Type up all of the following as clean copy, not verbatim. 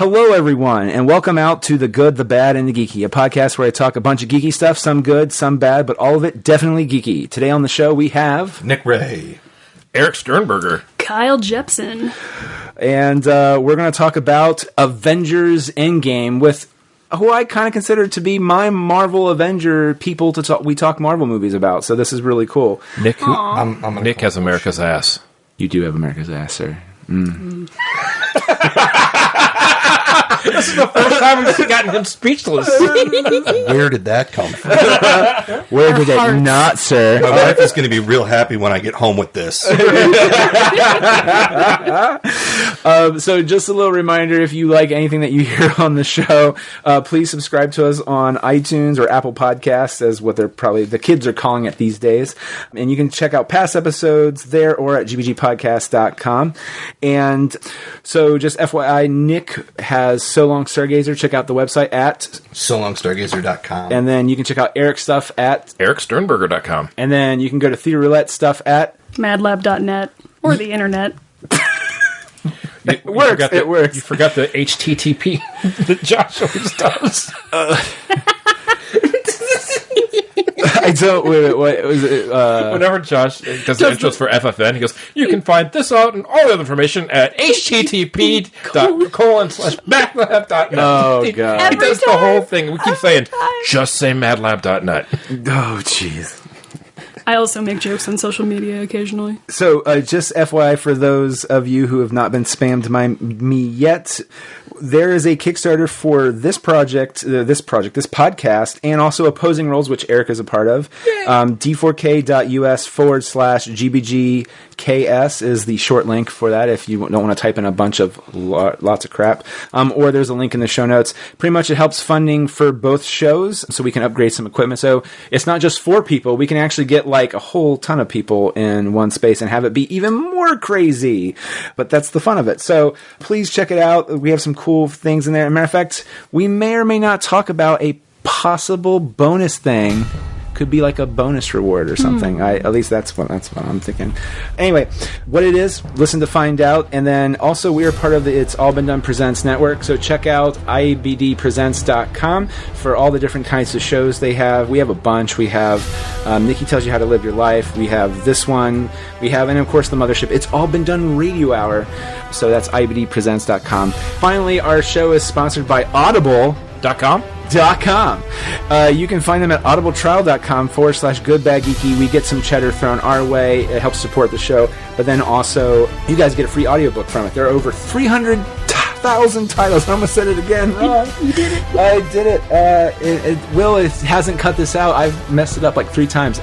Hello, everyone, and welcome out to The Good, the Bad, and the Geeky, a podcast where I talk a bunch of geeky stuff, some good, some bad, but all of it definitely geeky. Today on the show, we have... Nick Ray. Erik Sternberger. Kyle Jepsen. And we're going to talk about Avengers Endgame with who I kind of consider to be my Marvel Avenger people to talk. We talk Marvel movies about, so this is really cool. Nick, Nick has America's ass. You do have America's ass, sir. This is the first time we've gotten him speechless. Where did that come from? Where did it not, sir? My wife is going to be real happy when I get home with this. So just a little reminder, if you like anything that you hear on the show, please subscribe to us on iTunes or Apple Podcasts, as what they're probably the kids are calling it these days. And you can check out past episodes there or at gbgpodcast.com. And so just FYI, Nick has So Long Stargazer. Check out the website at SoLongStargazer.com. And then you can check out Erik's stuff at ErikSternberger.com. And then you can go to Theater Roulette stuff at madlab.net or the internet. It works. You forgot the HTTP that Josh always does. I don't. Wait, what was it? Whenever Josh does the intros for FFN, he goes, "You can find this out and all the other information at http://madlab.net." Oh god! He does the whole thing. We keep saying, "Just say madlab.net." Oh jeez. I also make jokes on social media occasionally. So, just FYI for those of you who have not been spammed by me yet, there is a Kickstarter for this podcast, and also Opposing Roles, which Erik is a part of. d4k.us/GBGKS is the short link for that if you don't want to type in a bunch of lots of crap. Or there's a link in the show notes. Pretty much it helps funding for both shows, so we can upgrade some equipment. So it's not just 4 people. We can actually get like a whole ton of people in one space and have it be even more crazy. But that's the fun of it. So please check it out. We have some cool things in there. As a matter of fact, we may or may not talk about a possible bonus thing. Could be like a bonus reward or something. At least that's what I'm thinking. Anyway, what it is, listen to find out. And then also we are part of the It's All Been Done Presents network. So check out ibdpresents.com for all the different kinds of shows they have. We have a bunch. We have Nikki Tells You How to Live Your Life. We have this one. We have, and of course, the mothership. It's All Been Done Radio Hour. So that's ibdpresents.com. Finally, our show is sponsored by Audible.com. You can find them at audibletrial.com/goodbadgeeky. We get some cheddar thrown our way. It helps support the show. But then also, you guys get a free audiobook from it. There are over 300,000 titles. I almost said it again. You did it. I did it. It hasn't cut this out. I've messed it up like 3 times.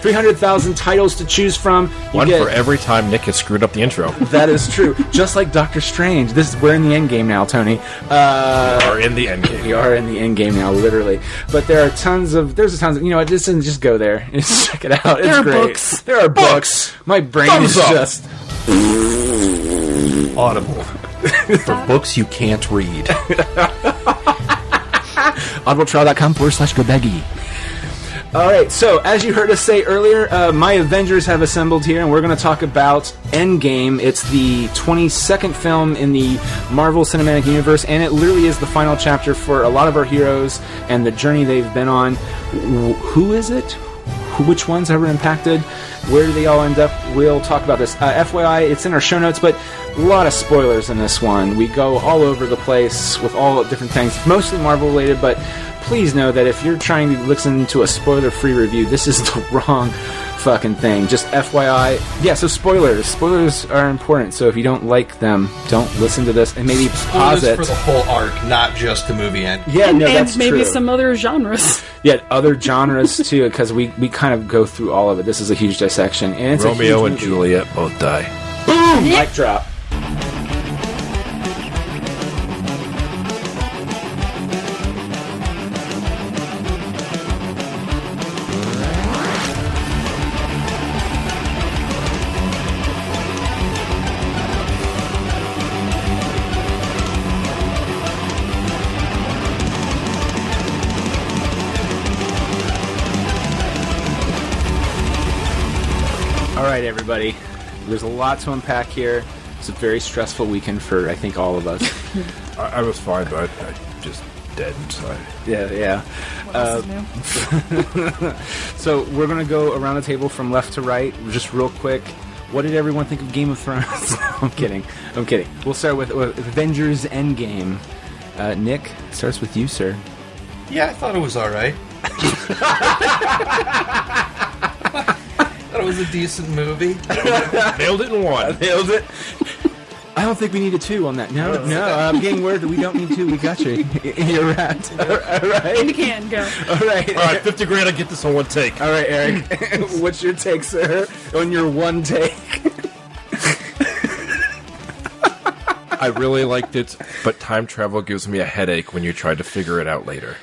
300,000 titles to choose from. One for every time Nick has screwed up the intro. That is true. Just like Doctor Strange. We're in the end game now, Tony. We are in the end game. We are in the end game now, literally. But there's a tons of, you know what, just go there. Just check it out. It's great. Books. There are books. My brain Thumbs is up. just... Audible. For books you can't read. audibletrial.com/goodbaggy. All right, so as you heard us say earlier, my Avengers have assembled here, and we're going to talk about Endgame. It's the 22nd film in the Marvel Cinematic Universe, and it literally is the final chapter for a lot of our heroes and the journey they've been on. Who is it? Which ones have been impacted? Where do they all end up? We'll talk about this. FYI, it's in our show notes, but a lot of spoilers in this one. We go all over the place with all different things, mostly Marvel-related, but please know that if you're trying to listen to a spoiler-free review, this is the wrong fucking thing. Just FYI. Yeah, so spoilers. Spoilers are important, so if you don't like them, don't listen to this, and maybe pause it. For the whole arc, not just the movie end. Yeah, no, that's and maybe true. some other genres. Yeah, other genres, too, because we kind of go through all of it. This is a huge dissection. And it's Romeo a and huge Juliet both die. Boom! Mic drop. All right, everybody. There's a lot to unpack here. It's a very stressful weekend for, I think, all of us. I was fine, but I just dead inside. Yeah. What else is new? So we're going to go around the table from left to right, just real quick. What did everyone think of Game of Thrones? I'm kidding. We'll start with Avengers Endgame. Nick, starts with you, sir. Yeah, I thought it was all right. Thought it was a decent movie. Nailed it in one. Nailed it. I don't think we need a 2 on that. No, I'm getting word that we don't need 2. We got you. You're right. All right. In the can, go. All right. $50,000. I get this on one take. All right, Eric. What's your take, sir? On your one take. I really liked it, but time travel gives me a headache when you try to figure it out later.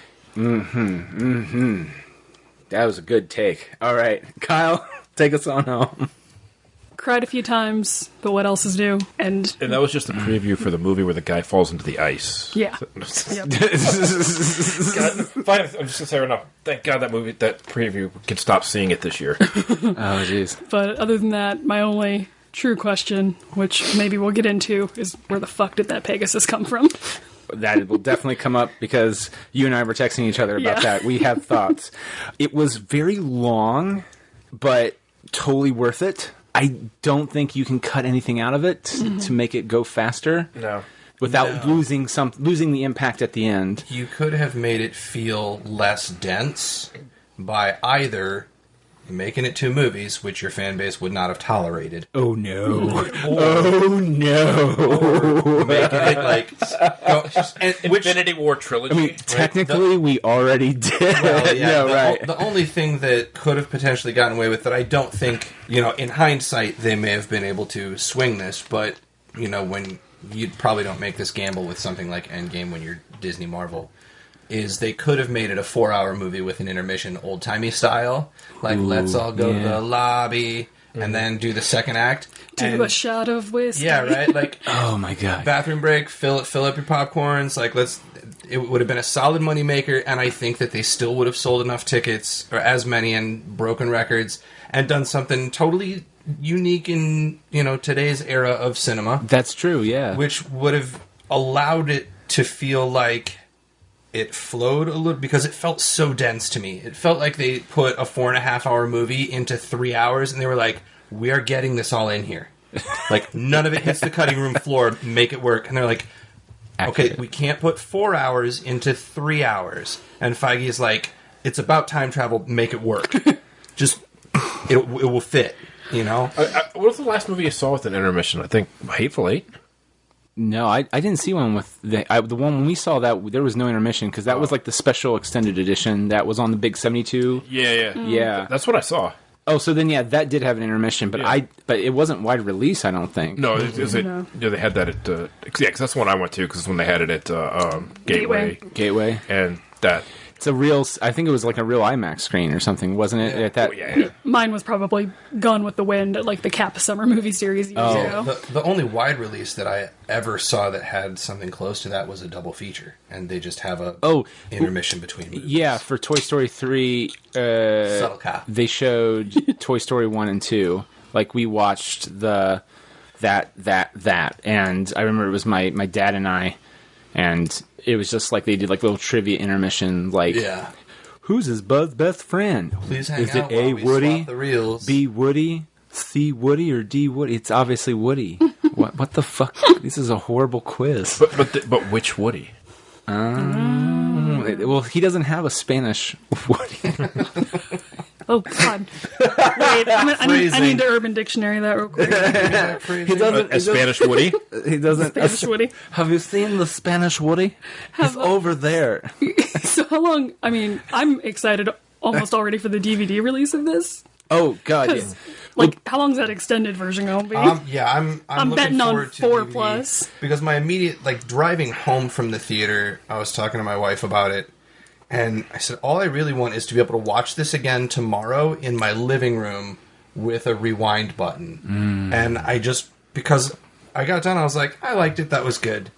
That was a good take. All right, Kyle, take us on home. Cried a few times, but what else is new? And that was just a preview for the movie where the guy falls into the ice. yeah. God, fine, I'm just gonna say right now. Thank God that preview can stop seeing it this year. Oh, jeez. But other than that, my only true question, which maybe we'll get into, is where the fuck did that Pegasus come from? That will definitely come up because you and I were texting each other about that. We have thoughts. It was very long, but totally worth it. I don't think you can cut anything out of it to make it go faster. No. Without losing the impact at the end. You could have made it feel less dense by either making it 2 movies, which your fan base would not have tolerated. Oh no! Oh no! Making it like Infinity War trilogy. I mean, technically, we already did. Well, yeah, No, right? The only thing that could have potentially gotten away with that I don't think, in hindsight, they may have been able to swing this, but when you probably don't make this gamble with something like Endgame when you're Disney Marvel. Is they could have made it a 4-hour movie with an intermission, old-timey style. Like, let's all go to the lobby, and then do the second act. Do a shot of whiskey. Yeah, right? Like, Oh my god! bathroom break, fill up your popcorns. Like, it would have been a solid moneymaker, and I think that they still would have sold enough tickets, or as many, and broken records, and done something totally unique in, today's era of cinema. That's true. Yeah. Which would have allowed it to feel like it flowed a little, because it felt so dense to me. It felt like they put a 4.5-hour movie into 3 hours, and they were like, we are getting this all in here. Like, none of it hits the cutting room floor, make it work. And they're like, okay, we can't put 4 hours into 3 hours. And Feige is like, it's about time travel, make it work. Just, it will fit, What was the last movie you saw with an intermission? I think Hateful Eight? No, I didn't see one with the one when we saw that there was no intermission because that was like the special extended edition that was on the big 72. Yeah. That's what I saw. Oh, so then that did have an intermission, but but it wasn't wide release. I don't think. No, they had that at because that's the one I went to because when they had it at Gateway, and that. It's a real. I think it was like a real IMAX screen or something, wasn't it? At that. Yeah. Mine was probably Gone with the Wind at like the CAPA summer movie series years ago. The only wide release that I ever saw that had something close to that was a double feature, and they just have a intermission between movies. Yeah, for Toy Story 3, Subtle cop. They showed Toy Story 1 and 2. Like we watched that, and I remember it was my dad and I, and it was just like they did like little trivia intermission, like who's his Bud's best friend? Please hang Is out it A, while we Woody, swap the reels. B, Woody, C, Woody, or D, Woody? It's obviously Woody. What the fuck? This is a horrible quiz. But which Woody? Well, he doesn't have a Spanish Woody. Oh, God. Wait, I need to Urban Dictionary that real quick. He doesn't. A Spanish Woody? He doesn't. Spanish Woody. Have you seen the Spanish Woody? He's over there. So how long... I mean, I'm excited almost already for the DVD release of this. Oh, God. Yeah. Like, how long's that extended version going to be? I'm I'm looking betting on forward to 4 DVD, plus. because my immediate driving home from the theater, I was talking to my wife about it, and I said all I really want is to be able to watch this again tomorrow in my living room with a rewind button. And I just, because I got done, I was like, I liked it, that was good.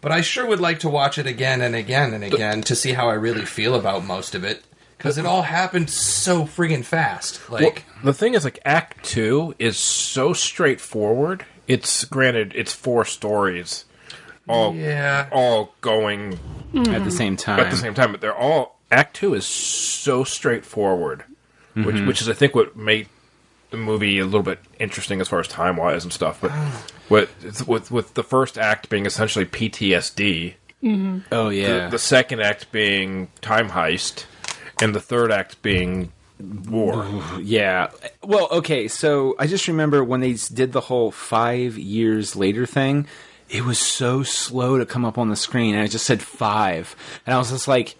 But I sure would like to watch it again and again and again to see how I really feel about most of it. Because it all happened so friggin' fast. The thing is, Act 2 is so straightforward. it's granted, it's 4 stories, all going at the same time. At the same time, but they're all Act 2 is so straightforward, which is I think what made the movie a little bit interesting as far as time wise and stuff. But with the first act being essentially PTSD. Mm-hmm. Oh yeah. The second act being time heist, and the third act being war. Yeah. Well, okay, so I just remember when they did the whole 5 years later thing, it was so slow to come up on the screen, and it just said 5. And I was just like,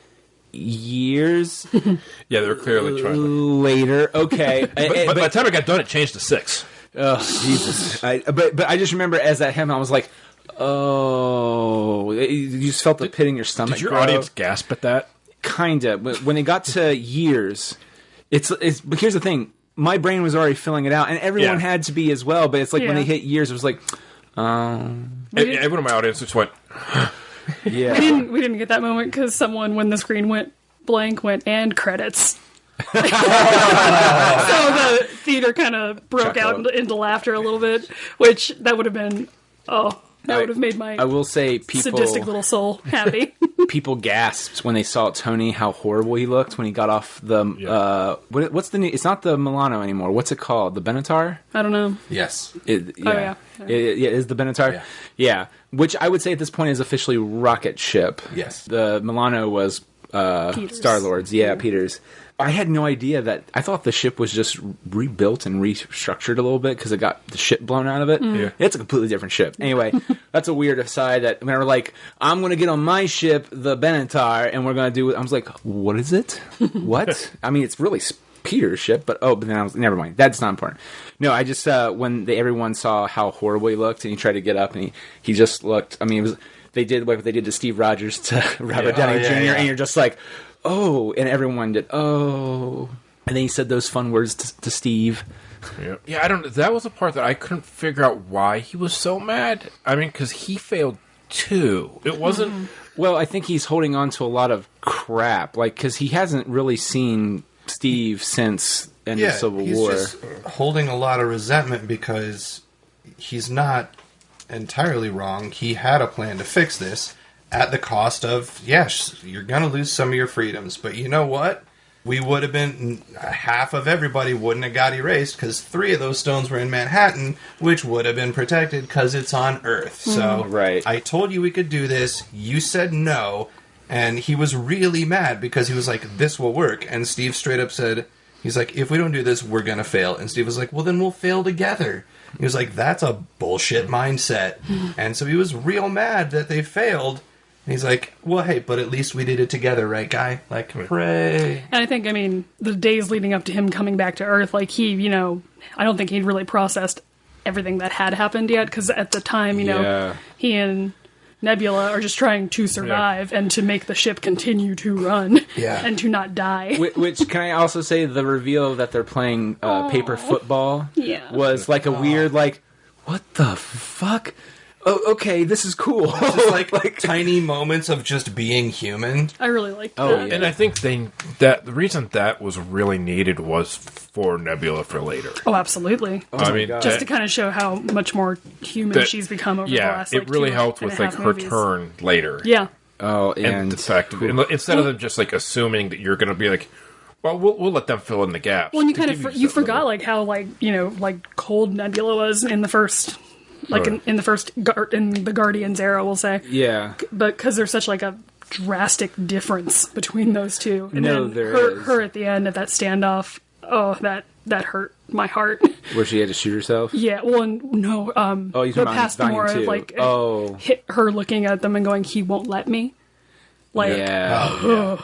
years? Yeah, they were clearly trying to... Later, okay. but by the time it got done, it changed to 6. Oh, Jesus. But I just remember as that happened, I was like, oh, you just felt the pit in your stomach. Did your audience gasp at that? Kinda. But when it got to years, but here's the thing. My brain was already filling it out, and everyone had to be as well, but it's like when they hit years, it was like, everyone in my audience just went... Yeah. We didn't get that moment because someone, when the screen went blank, went, and credits. So the theater kind of broke out into laughter a little bit, which that would have been, that would have made my I will say people, sadistic little soul happy. People gasped when they saw Tony, how horrible he looked when he got off the, what's the new, it's not the Milano anymore. What's it called? The Benatar? I don't know. Yes. It is the Benatar? Yeah. Yeah. Which I would say at this point is officially rocket ship. Yes. The Milano was Star-Lord's. Yeah, Peter's. I had no idea that. I thought the ship was just rebuilt and restructured a little bit because it got the ship blown out of it. Yeah. It's a completely different ship. Anyway, that's a weird aside that when they were like, I'm going to get on my ship, the Benatar, and we're going to do it. I was like, what is it? What? I mean, it's really Peter's ship, but then I was, never mind. That's not important. No, I just, when everyone saw how horrible he looked and he tried to get up and he just looked, I mean, it was, they did what they did to Steve Rogers to Robert Downey Jr. And you're just like, oh, and everyone did, oh. And then he said those fun words to Steve. Yeah, I don't. That was the part that I couldn't figure out why he was so mad. I mean, because he failed too. It wasn't. Well, I think he's holding on to a lot of crap, like because he hasn't really seen Steve since end of Civil War. He's just holding a lot of resentment because he's not entirely wrong. He had a plan to fix this. At the cost of, yes, you're going to lose some of your freedoms. But you know what? We would have been, half of everybody wouldn't have got erased because 3 of those stones were in Manhattan, which would have been protected because it's on Earth. So I told you we could do this. You said no. And he was really mad because he was like, this will work. And Steve straight up said, he's like, if we don't do this, we're going to fail. And Steve was like, well, then we'll fail together. He was like, that's a bullshit mindset. And so he was real mad that they failed. And he's like, well, hey, but at least we did it together, right, guy? Like, hooray. And I think, I mean, the days leading up to him coming back to Earth, like, he, you know, I don't think he'd really processed everything that had happened yet, because at the time, you know, he and Nebula are just trying to survive and to make the ship continue to run and to not die. Which, can I also say, the reveal that they're playing paper football was like a weird, like, what the fuck? Oh, okay, this is cool. It's just like tiny moments of just being human. I really liked that. Yeah. And I think the reason that was really needed was for Nebula for later. Oh, absolutely. I mean, just to kind of show how much more human she's become over the last, it really helped with like her turn later. Yeah. Oh, and the fact instead of them just like assuming that you're going to be like, well, we'll let them fill in the gaps. Well, and you kind of you forgot like how like you know like cold Nebula was in the first. Like in the first in the Guardians era, we'll say. Yeah. But because there's such like a drastic difference between those two. And no, then there is. Her at the end of that standoff. Oh, that hurt my heart. Where she had to shoot herself. Yeah. Well, no. You're talking about Volume 2. Like hit her looking at them and going, "He won't let me." Like. Yeah.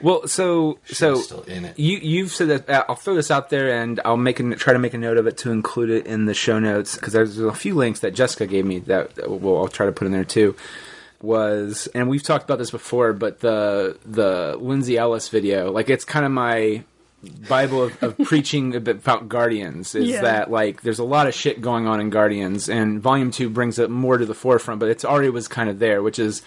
Well, so still in it. You've said that. I'll throw this out there, and I'll try to make a note of it to include it in the show notes because there's a few links that Jessica gave me that I'll try to put in there too. And we've talked about this before, but the Lindsay Ellis video, like it's kind of my Bible of preaching about Guardians. Is that like there's a lot of shit going on in Guardians, and Volume 2 brings it more to the forefront, but it's already was kind of there, which is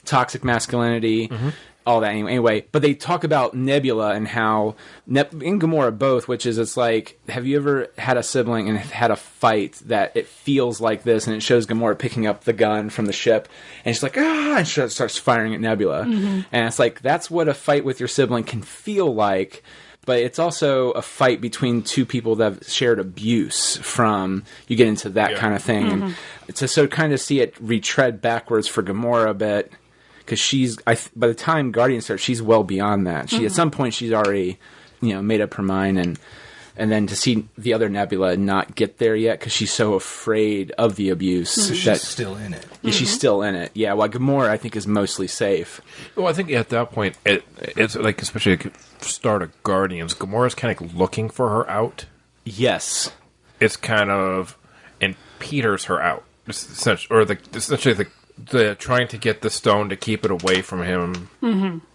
toxic masculinity. Mm-hmm. all that anyway. But they talk about Nebula and how and Gamora both, which is, it's like, have you ever had a sibling and had a fight that it feels like this, and it shows Gamora picking up the gun from the ship, and she's like, and she starts firing at Nebula. And it's like, that's what a fight with your sibling can feel like. But it's also a fight between two people that have shared abuse from, you get into that kind of thing. And to kind of see it retread backwards for Gamora a bit, because by the time Guardians starts, she's well beyond that. At some point, she's already, made up her mind, and then to see the other Nebula not get there yet because she's so afraid of the abuse. She's still in it. Yeah, she's still in it. Yeah, while Gamora, I think, is mostly safe. Well, I think at that point, it's like, especially at the start of Guardians, Gamora's kind of looking for her out. Yes. It's kind of, and Peter's her out. Essentially the trying to get the stone to keep it away from him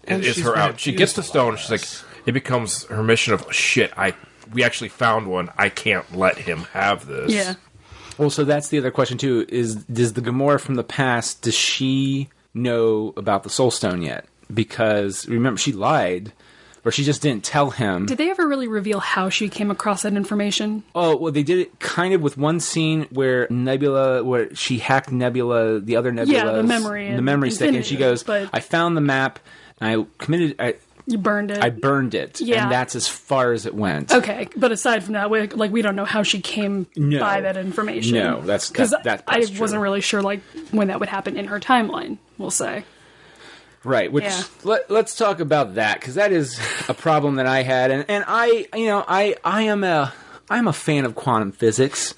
is her out. She gets the stone, she's like, it becomes her mission of, shit, we actually found one. I can't let him have this. Yeah. Well, so that's the other question, too, does the Gamora from the past, does she know about the Soul Stone yet? Because, remember, she lied, or she just didn't tell him. Did they ever really reveal how she came across that information? Oh, well, they did it kind of with one scene where she hacked Nebula, the other Nebula. Yeah, the memory stick, and she goes, I found the map, and You burned it. I burned it, yeah. And that's as far as it went. Okay, but aside from that, we don't know how she came by that information. No, that's because I true. wasn't really sure when that would happen in her timeline. We'll say. Right, which let's talk about that, because that is a problem that I had, and I'm a fan of quantum physics,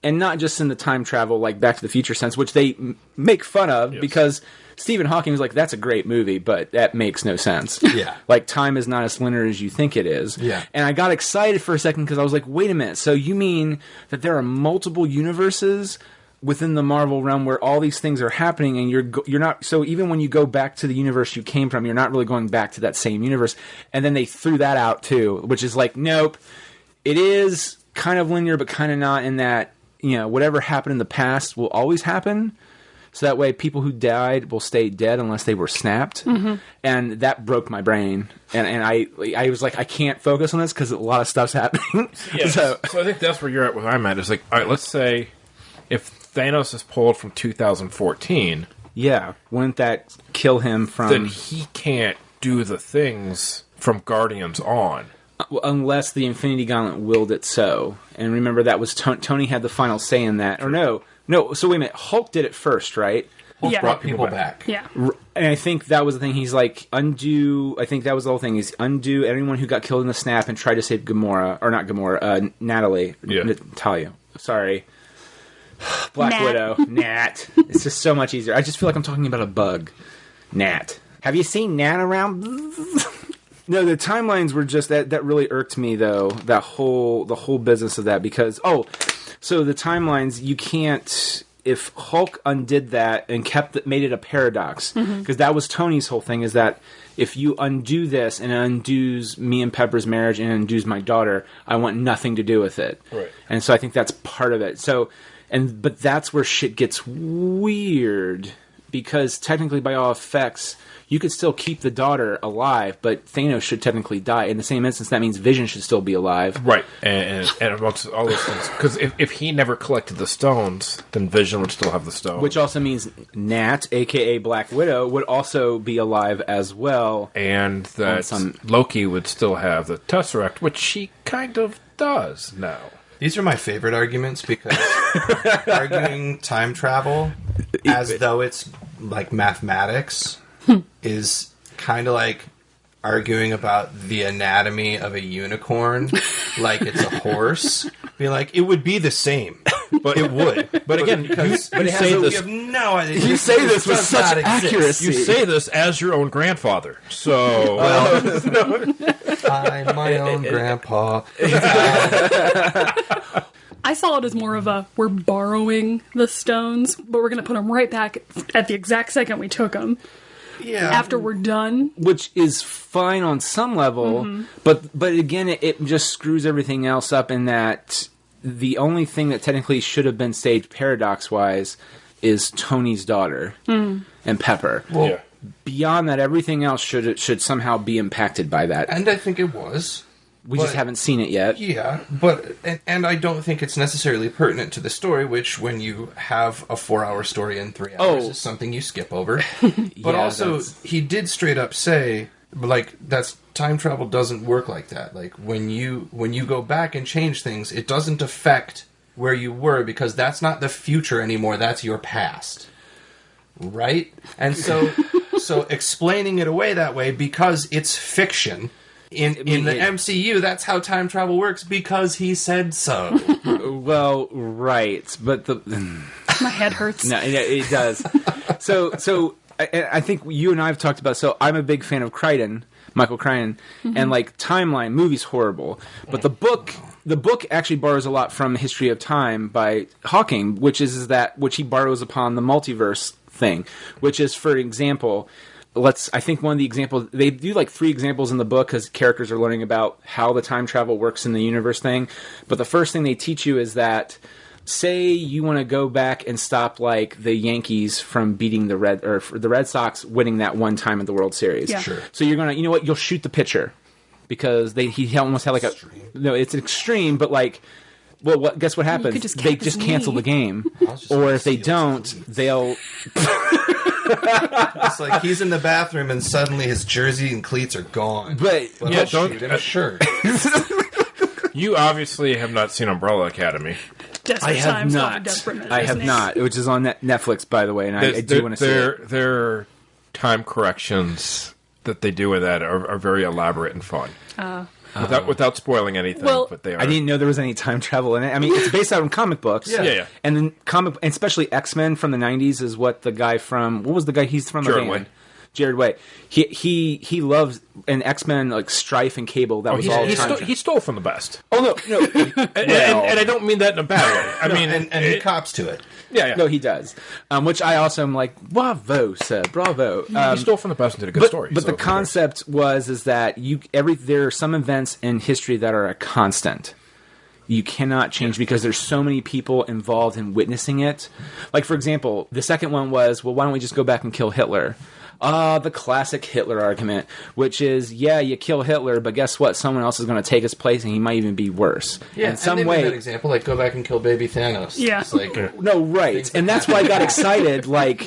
and not just in the time travel like Back to the Future sense, which they make fun of because Stephen Hawking was like, that's a great movie, but that makes no sense. Yeah, like time is not as linear as you think it is. Yeah, and I got excited for a second because I was like, wait a minute, so you mean that there are multiple universes within the Marvel realm where all these things are happening, and you're not, so even when you go back to the universe you came from, you're not really going back to that same universe. And then they threw that out too, which is like, nope, it is kind of linear but kind of not, in that whatever happened in the past will always happen, so that way people who died will stay dead unless they were snapped. And that broke my brain, and I was like, I can't focus on this because a lot of stuff's happening. So I think that's where you're at. What I'm at is like, all right, let's say if Thanos is pulled from 2014. Yeah, wouldn't that kill him from... Then he can't do the things from Guardians on. Unless the Infinity Gauntlet willed it so. And remember, that was... Tony had the final say in that. Or no, so wait a minute. Hulk did it first, right? Hulk brought people back. Yeah. And I think that was the thing. He's like, undo... I think that was the whole thing. He's undo everyone who got killed in the snap and try to save Gamora. Or not Gamora, Natalie. Yeah. Natalia. Sorry. Black Widow. Nat. It's just so much easier. I just feel like I'm talking about a bug. Nat. Have you seen Nat around? No, the timelines were just... That really irked me, though. The whole business of that. Because... so the timelines, you can't... If Hulk undid that and made it a paradox, because that was Tony's whole thing, is that if you undo this and it undoes me and Pepper's marriage and undoes my daughter, I want nothing to do with it. Right. And so I think that's part of it. But that's where shit gets weird, because technically by all effects, you could still keep the daughter alive, but Thanos should technically die. In the same instance, that means Vision should still be alive. Right. And amongst all those things. Because if he never collected the stones, then Vision would still have the stone. Which also means Nat, a.k.a. Black Widow, would also be alive as well. And that Loki would still have the Tesseract, which she kind of does now. These are my favorite arguments, because arguing time travel as though it's like mathematics is kind of like arguing about the anatomy of a unicorn like it's a horse. Be like, it would be the same, but it would. But again, you say this. You have no idea. You say this with such accuracy. You say this as your own grandfather. So, I'm my own grandpa. I saw it as more of we're borrowing the stones, but we're going to put them right back at the exact second we took them. Yeah. After we're done. Which is fine on some level, but again, it just screws everything else up, in that the only thing that technically should have been staged paradox-wise is Tony's daughter and Pepper. Well, beyond that, everything else should somehow be impacted by that. And I think it was. We just haven't seen it yet. Yeah, but and I don't think it's necessarily pertinent to the story, which when you have a 4-hour story in 3 hours is something you skip over. But also, he did straight up say, like, time travel doesn't work like that. Like, when you go back and change things, it doesn't affect where you were, because that's not the future anymore, that's your past. Right? And so explaining it away that way, because it's fiction... In the MCU, that's how time travel works, because he said so. Well, right, but my head hurts. No, it does. So I think you and I have talked about. So I'm a big fan of Michael Crichton, and like Timeline, movie's horrible, but the book actually borrows a lot from History of Time by Hawking, which he borrows upon the multiverse thing, which is, for example. I think one of the examples, they do like 3 examples in the book because characters are learning about how the time travel works in the universe thing. But the first thing they teach you is that, say you want to go back and stop like the Yankees from beating the Red Sox winning that one time at the World Series. Yeah. Sure. So you're you'll shoot the pitcher because he almost had like it's extreme, but like. Well, guess what happens? They just cancel the game, or if they don't, they'll. It's like he's in the bathroom and suddenly his jersey and cleats are gone. But yeah, don't shoot him a shirt. You obviously have not seen Umbrella Academy. I have not. Which is on Netflix, by the way, and I do want to see it. Their time corrections that they do with that are very elaborate and fun. Without spoiling anything, but they are. I didn't know there was any time travel in it. I mean, it's based out on comic books. Yeah. And then and especially X-Men from the 90s is what the guy from... What was the guy? He's from Jared Way. He loves an X-Men like Strife and Cable. That was all he stole from the best. Oh no. and I don't mean that in a bad way. I mean, and he cops to it. Yeah. No, he does. Which I also am like, bravo, sir, bravo. He stole from the best and did a good story. But the concept is that there are some events in history that are a constant. You cannot change because there's so many people involved in witnessing it. Like, for example, the second one was, well, why don't we just go back and kill Hitler? The classic Hitler argument, which is, yeah, you kill Hitler, but guess what? Someone else is going to take his place, and he might even be worse. Yeah, in some and way, that example, like, go back and kill baby Thanos. Yeah. It's like, no, right. And that's why I got excited, like,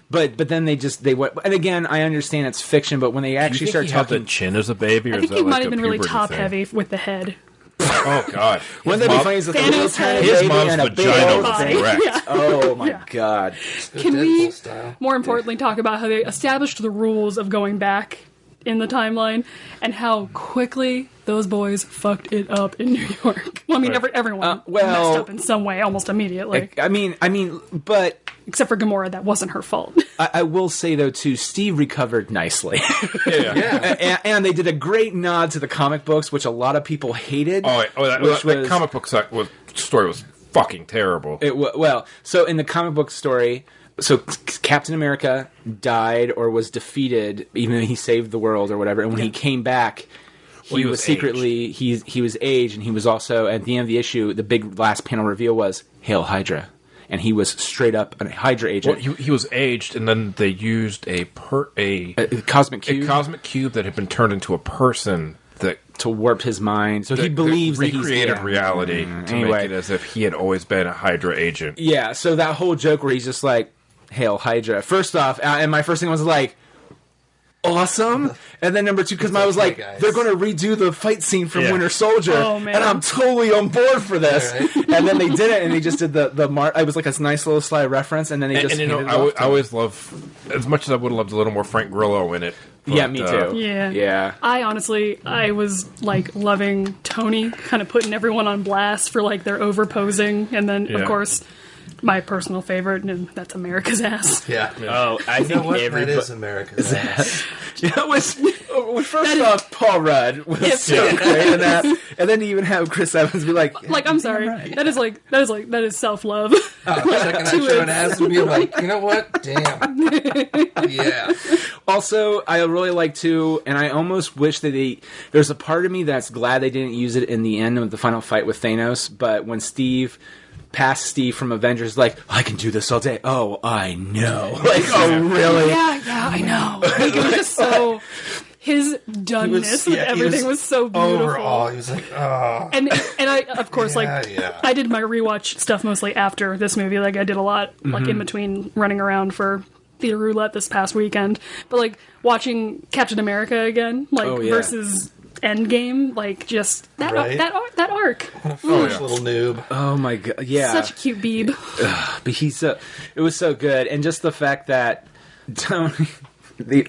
But then they went, and again, I understand it's fiction, but when they actually start talking, the chin as a baby, or I think he might have been really top heavy with the head. Oh God! Wouldn't that be funny? Is His mom's vagina was wrecked. Yeah. Oh my God! Can we, more importantly, talk about how they established the rules of going back in the timeline and how quickly those boys fucked it up in New York? Well, I mean, everyone messed up in some way almost immediately. I mean, but except for Gamora, that wasn't her fault. I will say though, too, Steve recovered nicely. Yeah. And they did a great nod to the comic books, which a lot of people hated. That comic book story was fucking terrible. So in the comic book story. So Captain America died or was defeated, even though he saved the world or whatever. And when he came back, he was secretly he was aged, and he was also at the end of the issue. The big last panel reveal was Hail Hydra, and he was straight up a Hydra agent. Well, he was aged, and then they used a cosmic cube that had been turned into a person to warp his mind. So he believes that he's recreated reality to make it as if he had always been a Hydra agent. Yeah. So that whole joke where he's just like, Hail Hydra. First off, and my first thing was like, awesome. And then number 2, because I was like, they're going to redo the fight scene from Winter Soldier. Oh, man. And I'm totally on board for this. Right. And then they did it, and they just did it was like a nice little sly reference, and then they just I always love, as much as I would have loved a little more Frank Grillo in it. But, me too. Yeah. I was like loving Tony kind of putting everyone on blast for like their over-posing, and then of course my personal favorite, and that's America's ass. Yeah. Oh, I think that is America's ass. First off, Paul Rudd was so great in that, and then to even have Chris Evans be like, I'm sorry, right. that is self-love. Checking out your own ass and being like, you know what? Damn. Yeah. Also, I really like too, and I almost wish that there's a part of me that's glad they didn't use it in the end of the final fight with Thanos, but when Steve past Steve from Avengers, like, I can do this all day. Oh, I know. Like, oh, really? Yeah, I know. Like, it was just so... His doneness with everything was so beautiful. Overall, he was like, oh. And I, of course, I did my rewatch stuff mostly after this movie. Like, I did a lot, like, in between running around for Theater Roulette this past weekend. But, like, watching Captain America again, like, versus Endgame, like, just that that arc. What a foolish little noob. Oh, my God. Yeah. Such a cute beeb. But it was so good. And just the fact that Tony... they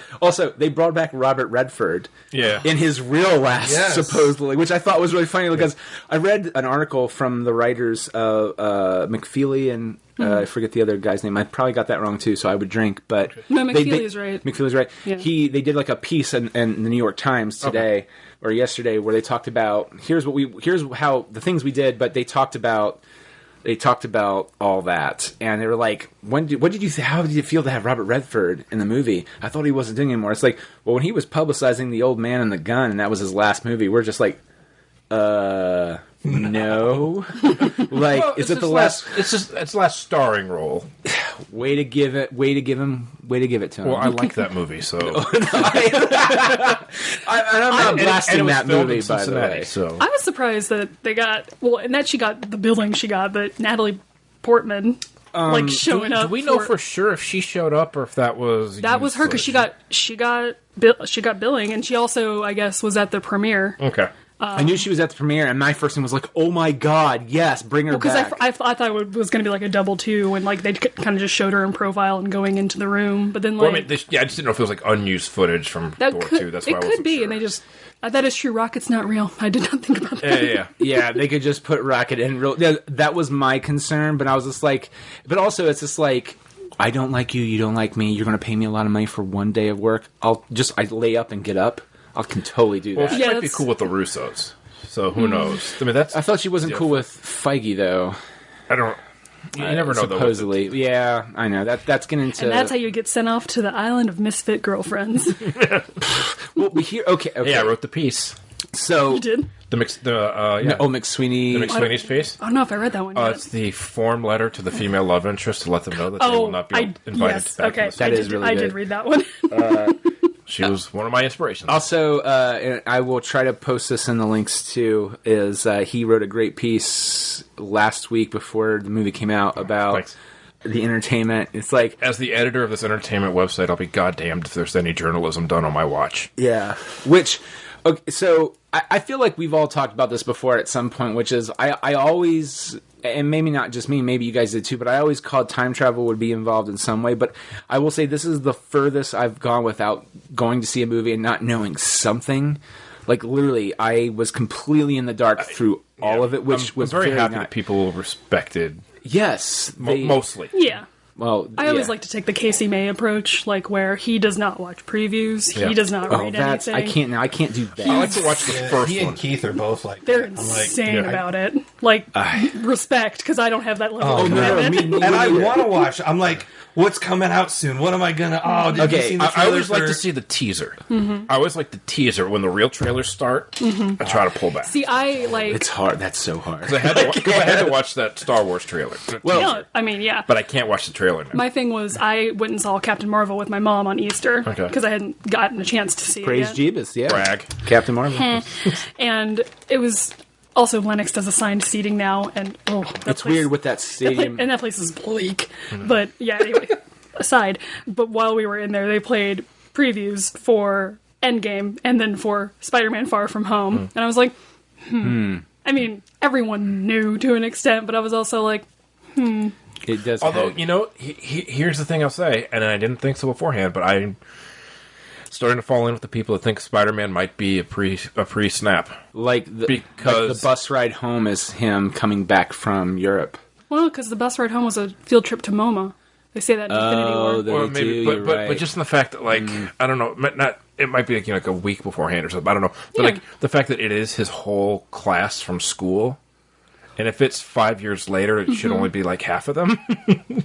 brought back Robert Redford in his real last, supposedly, which I thought was really funny because I read an article from the writers McFeely and I forget the other guy's name. I probably got that wrong too, so I would drink. But no, McFeely's right. McFeely's right. Yeah. They did like a piece in the New York Times today or yesterday where they talked about here's how the things we did, but they talked about all that, and they were like, how did you feel to have Robert Redford in the movie? I thought he wasn't doing anymore. It's like, well, when he was publicizing The Old Man and the Gun, and that was his last movie, we're just like, no. Like, well, is it the last? It's last starring role. Way to give it to him. Well, I like that movie, so I'm not blasting that movie, by the way. So I was surprised that they got and that she got the billing she got, but Natalie Portman showing up. Do we know for sure if she showed up or if that was her? Because she got billing, and she also, I guess, was at the premiere. Okay. I knew she was at the premiere, and my first thing was like, "Oh my god, yes, bring her back!" Because I thought it was going to be like a double two, and like they kind of just showed her in profile and going into the room. But then, like, I just didn't know if it was like unused footage from Thor 2. That's why I wasn't could be, sure. And they just that is true. Rocket's not real. I did not think about that. Yeah. They could just put Rocket in real. Yeah, that was my concern, but I was just like, but also it's just like, I don't like you, you don't like me. You're going to pay me a lot of money for one day of work. I lay up and get up. I can totally do that. Well, she might be cool with the Russos. So who knows? I mean, I thought she wasn't cool with Feige, though. I don't. You never know. Supposedly, yeah, I know that's getting into. And that's how you get sent off to the island of misfit girlfriends. Well, okay. Yeah, I wrote the piece. So you did McSweeney. The McSweeney's piece. I don't know if I read that one yet. It's the form letter to the female love interest to let them know that they will not be invited back. Okay, that is really good. I did read that one. She was one of my inspirations. Also, and I will try to post this in the links too, is he wrote a great piece last week before the movie came out about the entertainment. It's like, as the editor of this entertainment website, I'll be goddamned if there's any journalism done on my watch. Yeah. Okay, so I feel like we've all talked about this before at some point, which is I always, and maybe not just me, maybe you guys did too, but I always called time travel would be involved in some way. But I will say this is the furthest I've gone without going to see a movie and not knowing something. Like, literally, I was completely in the dark through all of it, which was very happy that people respected. Yes. Mostly. Yeah. Well, I always like to take the Casey May approach, like where he does not watch previews, he does not read anything. I can't do that. I like to watch the first one. He and Keith are both like they're insane about it. Like respect, because I don't have that level of commitment. And I want to watch. I'm like, what's coming out soon? What am I gonna? Oh, did you see the trailer? I always like to see the teaser. Mm-hmm. I always like the teaser when the real trailers start. Mm-hmm. I try to pull back. See, I like it's hard. That's so hard. Because I had to watch that Star Wars trailer. Well, I mean, yeah, but I can't watch the trailer now. My thing was I went and saw Captain Marvel with my mom on Easter because I hadn't gotten a chance to see Praise it yet. Jeebus, yeah. Brag. Captain Marvel. And it was also Lennox does assigned seating now, and it's weird with that stadium. And that place is bleak. But yeah, anyway, aside. But while we were in there, they played previews for Endgame and then for Spider-Man Far From Home. And I was like, I mean, everyone knew to an extent, but I was also like, It does. Although, here's the thing I'll say, and I didn't think so beforehand, but I'm starting to fall in with the people that think Spider-Man might be a pre-snap. Like the bus ride home is him coming back from Europe. Well, because the bus ride home was a field trip to MoMA. They say that in Infinity War. Or maybe, but just in the fact that, like, I don't know, it might be like a week beforehand or something. I don't know, but like the fact that it is his whole class from school. And if it's 5 years later, it should only be like half of them. And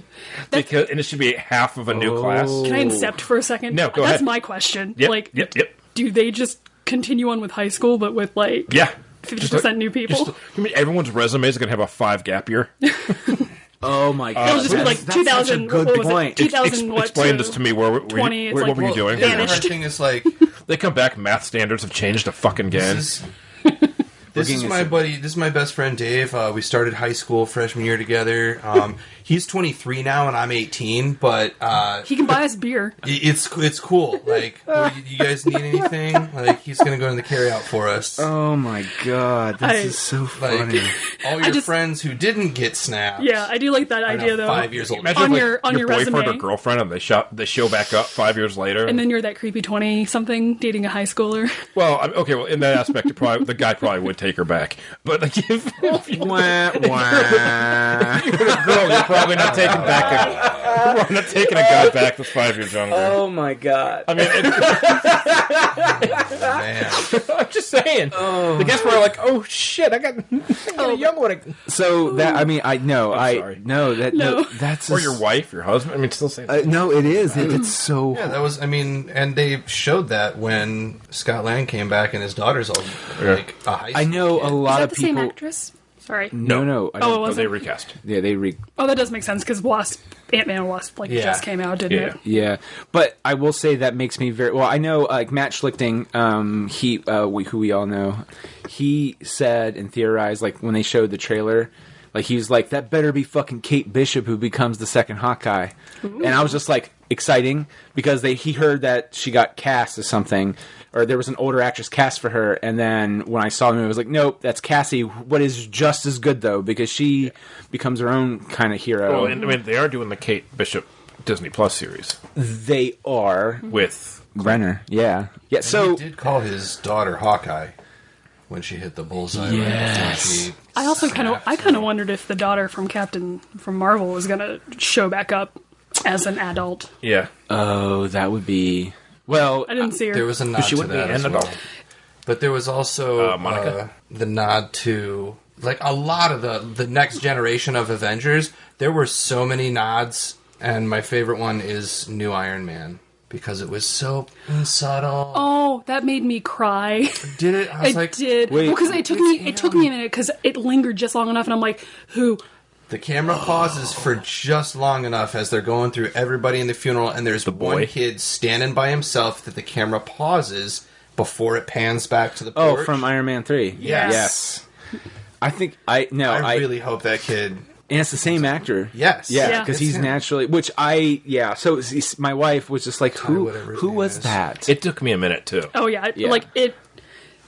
it should be half of a new class. Can I incept for a second? No, go ahead. That's my question. Yep, yep. Do they just continue on with high school, but with like... Yeah. 50% new people. I mean, everyone's resume is going to have a 5 gap year. Oh my god! It'll just be like That's 2000. such a good point. 2000. What? Explain this to me. Where 20. It's what like, were you doing? The vanished. hard thing is like They come back. Math standards have changed a fucking again. This is my buddy. This is my best friend Dave. We started high school freshman year together. He's 23 now, and I'm 18. But he can buy us beer. it's cool. Like, you guys need anything? Like, he's gonna go in the carryout for us. Oh my god, this is so funny. Like, all your friends who didn't get snapped. Yeah, I do like that are idea now though. 5 years old. Imagine On if, your boyfriend resume. or girlfriend, and they show back up 5 years later. And then you're that creepy 20-something dating a high schooler. Well, okay. Well, in that aspect, the guy probably would take her back. But like, if you're Wah, wah. a girl, you're probably not taking a guy back that's 5 years younger. Oh my god! I mean, Man. I'm just saying. The guys were like, "Oh shit, I got a young one." So that I mean, I know, sorry. that's Or your wife, your husband. I mean, still say that. no, it is. It's so. Yeah, that was. I mean, and they showed that when Scott Lang came back and his daughter's all like a high school I know kid. a lot Is that of the people. same actress? Sorry. No. I Oh, don't, it wasn't? They recast. yeah, they Oh, that does make sense because Ant-Man and Wasp Yeah. just came out, didn't Yeah. it? Yeah, but I will say that makes me very well. I know, like Matt Schlichting, who we all know, he said and theorized, like when they showed the trailer, like he was like, "That better be fucking Kate Bishop who becomes the second Hawkeye," and I was just like exciting because he heard that she got cast as something. Or there was an older actress cast for her, and then when I saw him, I was like, nope, that's Cassie. What is just as good, though, because she becomes her own kind of hero. Well, and, I mean, they are doing the Kate Bishop Disney Plus series They are. with Renner, yeah. Yeah, so... He did call his daughter Hawkeye when she hit the bullseye. Yes. Right? I also kind of wondered if the daughter from Marvel was going to show back up as an adult. yeah. Oh, that would be... Well, I didn't see her. There was a nod she to would be that an as well. adult. But there was also Monica? the nod to like a lot of the next generation of Avengers. There were so many nods, and my favorite one is New Iron Man because it was so subtle. Oh, that made me cry. Did it? I was like, did. wait, Because it took me a minute because it lingered just long enough, and I'm like, who? the camera pauses for just long enough as they're going through everybody in the funeral, and there's boy. one kid standing by himself that the camera pauses before it pans back to the porch. oh, from Iron Man 3. Yes. I think... I really hope that kid... And it's the same actor. Yes. Yeah, Yeah. because It's he's him. naturally... Which so my wife was just like, whatever his who name was is. that? It took me a minute too. Oh yeah, Yeah. like it,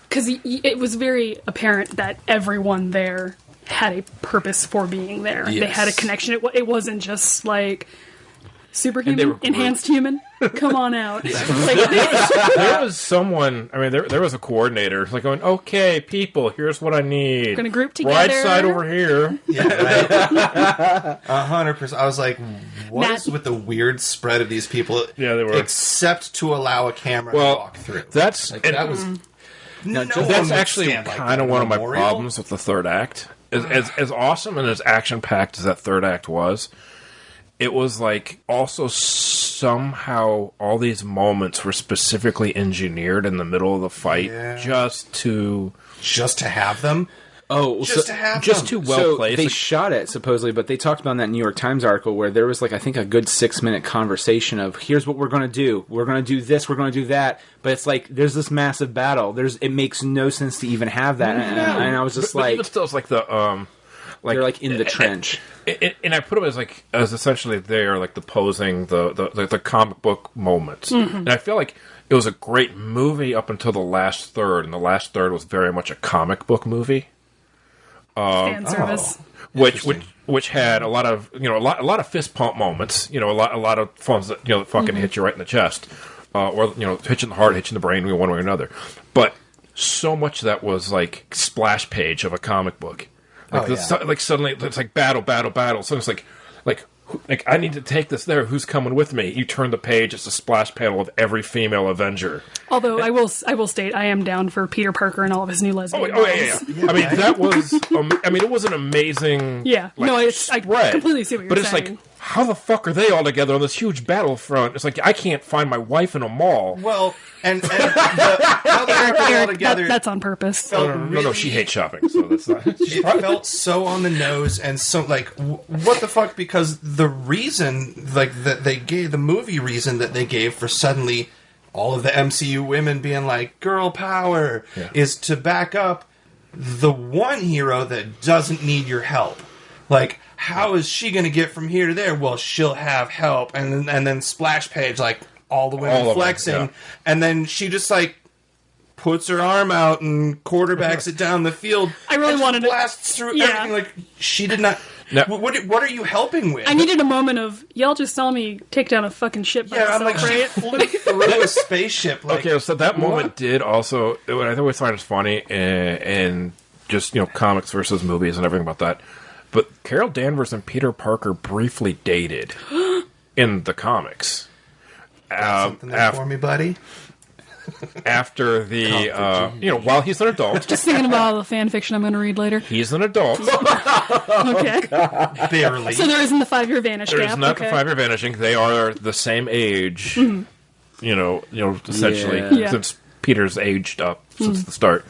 because it was very apparent that everyone there had a purpose for being there. They Yes. had a connection. It wasn't just like they superhuman, were enhanced human. Come on out. Like, There was someone. I mean, there was a coordinator like going, "Okay, people, here's what I need. Gonna group Right together." side over here." Yeah, right. 100%. I was like, what Matt- is with the weird spread of these people? Yeah, they were. Except to allow a camera to Well, walk through. that's Like, and that was... No that's one would actually stand like kind that of at one of my memorial. problems with the third act. As awesome and as action packed as that third act was, it was like also somehow all these moments were specifically engineered in the middle of the fight Yeah. just to have them. Oh, Just to have just them. too well so placed. they Like, shot it supposedly, but they talked about in that New York Times article where there was like I think a good 6-minute conversation of here's what we're going to do. We're going to do this. We're going to do that. But it's like there's this massive battle. It makes no sense to even have that. And I was just but like, even still, it's like the they're like in the trench. And I put them as essentially they are like the posing the comic book moments, and I feel like it was a great movie up until the last third, and the last third was very much a comic book movie, fan service. which had a lot of a lot of fist pump moments, a lot of funs that that fucking hit you right in the chest, or hitching the heart, hitching the brain, one way or another, but so much that was like splash page of a comic book. Like suddenly it's like battle. So it's like I need to take this there. Who's coming with me? You turn the page. It's a splash panel of every female Avenger. Although I will state I am down for Peter Parker and all of his new lesbian. Oh yeah. I mean that was. It was an amazing. Yeah. like, No, I spread. completely see what you're but it's saying. like how the fuck are they all together on this huge battlefront? It's like, I can't find my wife in a mall. Well, and how they're all together. That's on purpose. No, she hates shopping, so that's not. It felt so on the nose and so like, what the fuck? Because the reason, like that they gave, the movie reason that they gave for suddenly all of the MCU women being like girl power is to back up the one hero that doesn't need your help. Like, how is she going to get from here to there? Well, she'll have help. And then splash page, like, all the women flexing. And then she just, like, puts her arm out and quarterbacks it down the field. I really wanted to... blasts through everything. Like, she did not... No. What are you helping with? I needed a moment of, y'all just saw me take down a fucking ship by myself, I'm like, right? she flew through a spaceship. Like, okay, so that moment did also... What I always find is funny, and just, comics versus movies and everything about that. But Carol Danvers and Peter Parker briefly dated in the comics. Something there for me, buddy. After the, while he's an adult. Just thinking about all the fan fiction I'm going to read later. He's an adult. Okay. Barely. So there isn't the 5-year vanish gap. There's not the 5-year vanishing. They are the same age, essentially, since Peter's aged up since the start.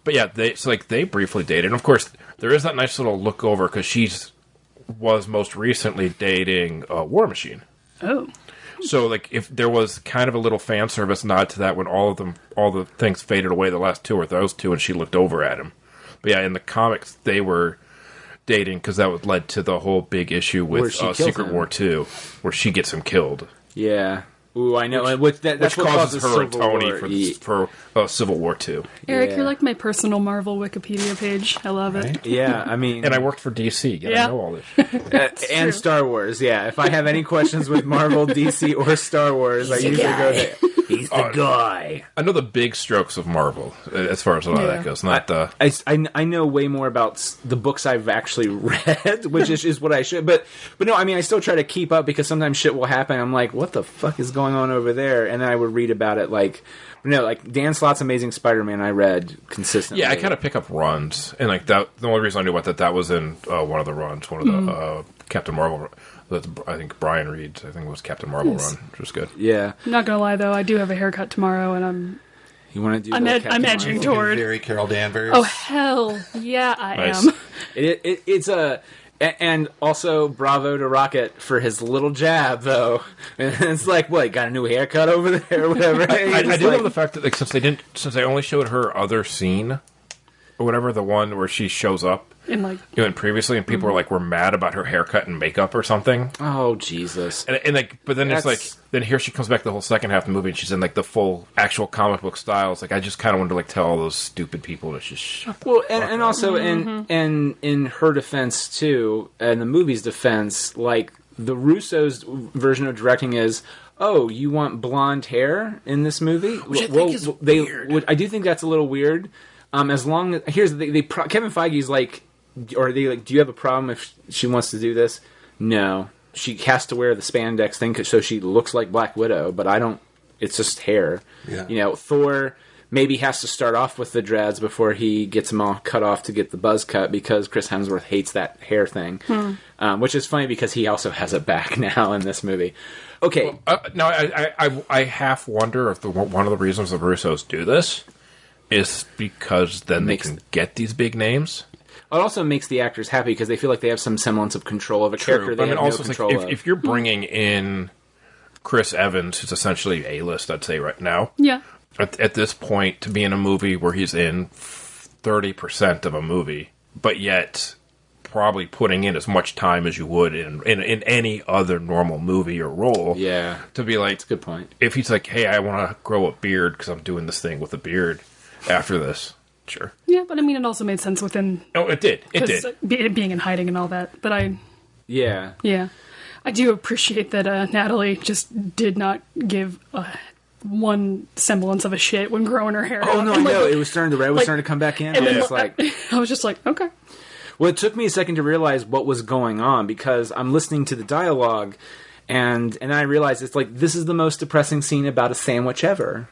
But yeah, they briefly dated. And of course, there is that nice little look over because she was most recently dating War Machine. Oh. So like, if there was kind of a little fan service nod to that when all the things faded away, the last two were those two, and she looked over at him. But yeah, in the comics, they were dating because that led to the whole big issue with Secret War 2, where she gets him killed. Yeah. Ooh, I know. Which causes her and Tony for Civil War 2. Eric, you're like my personal Marvel Wikipedia page. I love it. Yeah, I mean... And I worked for DC. I know all this. And Star Wars, yeah. If I have any questions with Marvel, DC, or Star Wars, I usually go there. He's the guy. I know the big strokes of Marvel, as far as that goes. Not the... I know way more about the books I've actually read, which is what I should. But no, I mean, I still try to keep up because sometimes shit will happen. I'm like, what the fuck is going on over there? And then I would read about it like Dan Slott's Amazing Spider-Man I read consistently. Yeah, I kind of pick up runs. And like that, the only reason I knew about that was in one of the runs, one of the Captain Marvel. I think Brian Reed's, I think it was Captain Marvel run, which was good. Yeah. I'm not going to lie, though. I do have a haircut tomorrow, and You want to do I'm edging toward... Very Carol Danvers. Oh, hell. Yeah, I Nice. am. It's a... And also, bravo to Rocket for his little jab, though. And it's like, what, got a new haircut over there or whatever? I do love the fact that like, since they only showed her other scene, or whatever, the one where she shows up, And previously, and people were mad about her haircut and makeup or something. Oh, Jesus. And but then it's like, then here she comes back the whole second half of the movie, and she's in like the full actual comic book style. It's like, I just kind of wanted to tell all those stupid people to just well, and also in her defense too, and the movie's defense, like the Russo's version of directing is, oh, you want blonde hair in this movie? Which I think is weird. I do think that's a little weird. As long as Kevin Feige's like, or they like, do you have a problem if she wants to do this? No, she has to wear the spandex thing so she looks like Black Widow. But I don't. It's just hair. Yeah. Thor maybe has to start off with the dreads before he gets them all cut off to get the buzz cut because Chris Hemsworth hates that hair thing, which is funny because he also has it back now in this movie. Okay. No, I half wonder if one of the reasons the Russos do this is because then they can get these big names. It also makes the actors happy because they feel like they have some semblance of control of a character they have no control of. If you're bringing in Chris Evans, who's essentially A-list, I'd say right now. Yeah. At this point, to be in a movie where he's in 30% of a movie, but yet probably putting in as much time as you would in any other normal movie or role. Yeah. To be like... That's a good point. If he's like, hey, I want to grow a beard because I'm doing this thing with a beard after this. Sure. Yeah, but I mean, it also made sense within... Oh, it did. It did. Being in hiding and all that. But Yeah. Yeah. I do appreciate that Natalie just did not give one semblance of a shit when growing her hair out. Oh, no, I know. It was starting to come back in. And And then, it's like... I was just like, okay. Well, it took me a second to realize what was going on because I'm listening to the dialogue and I realized it's like, this is the most depressing scene about a sandwich ever.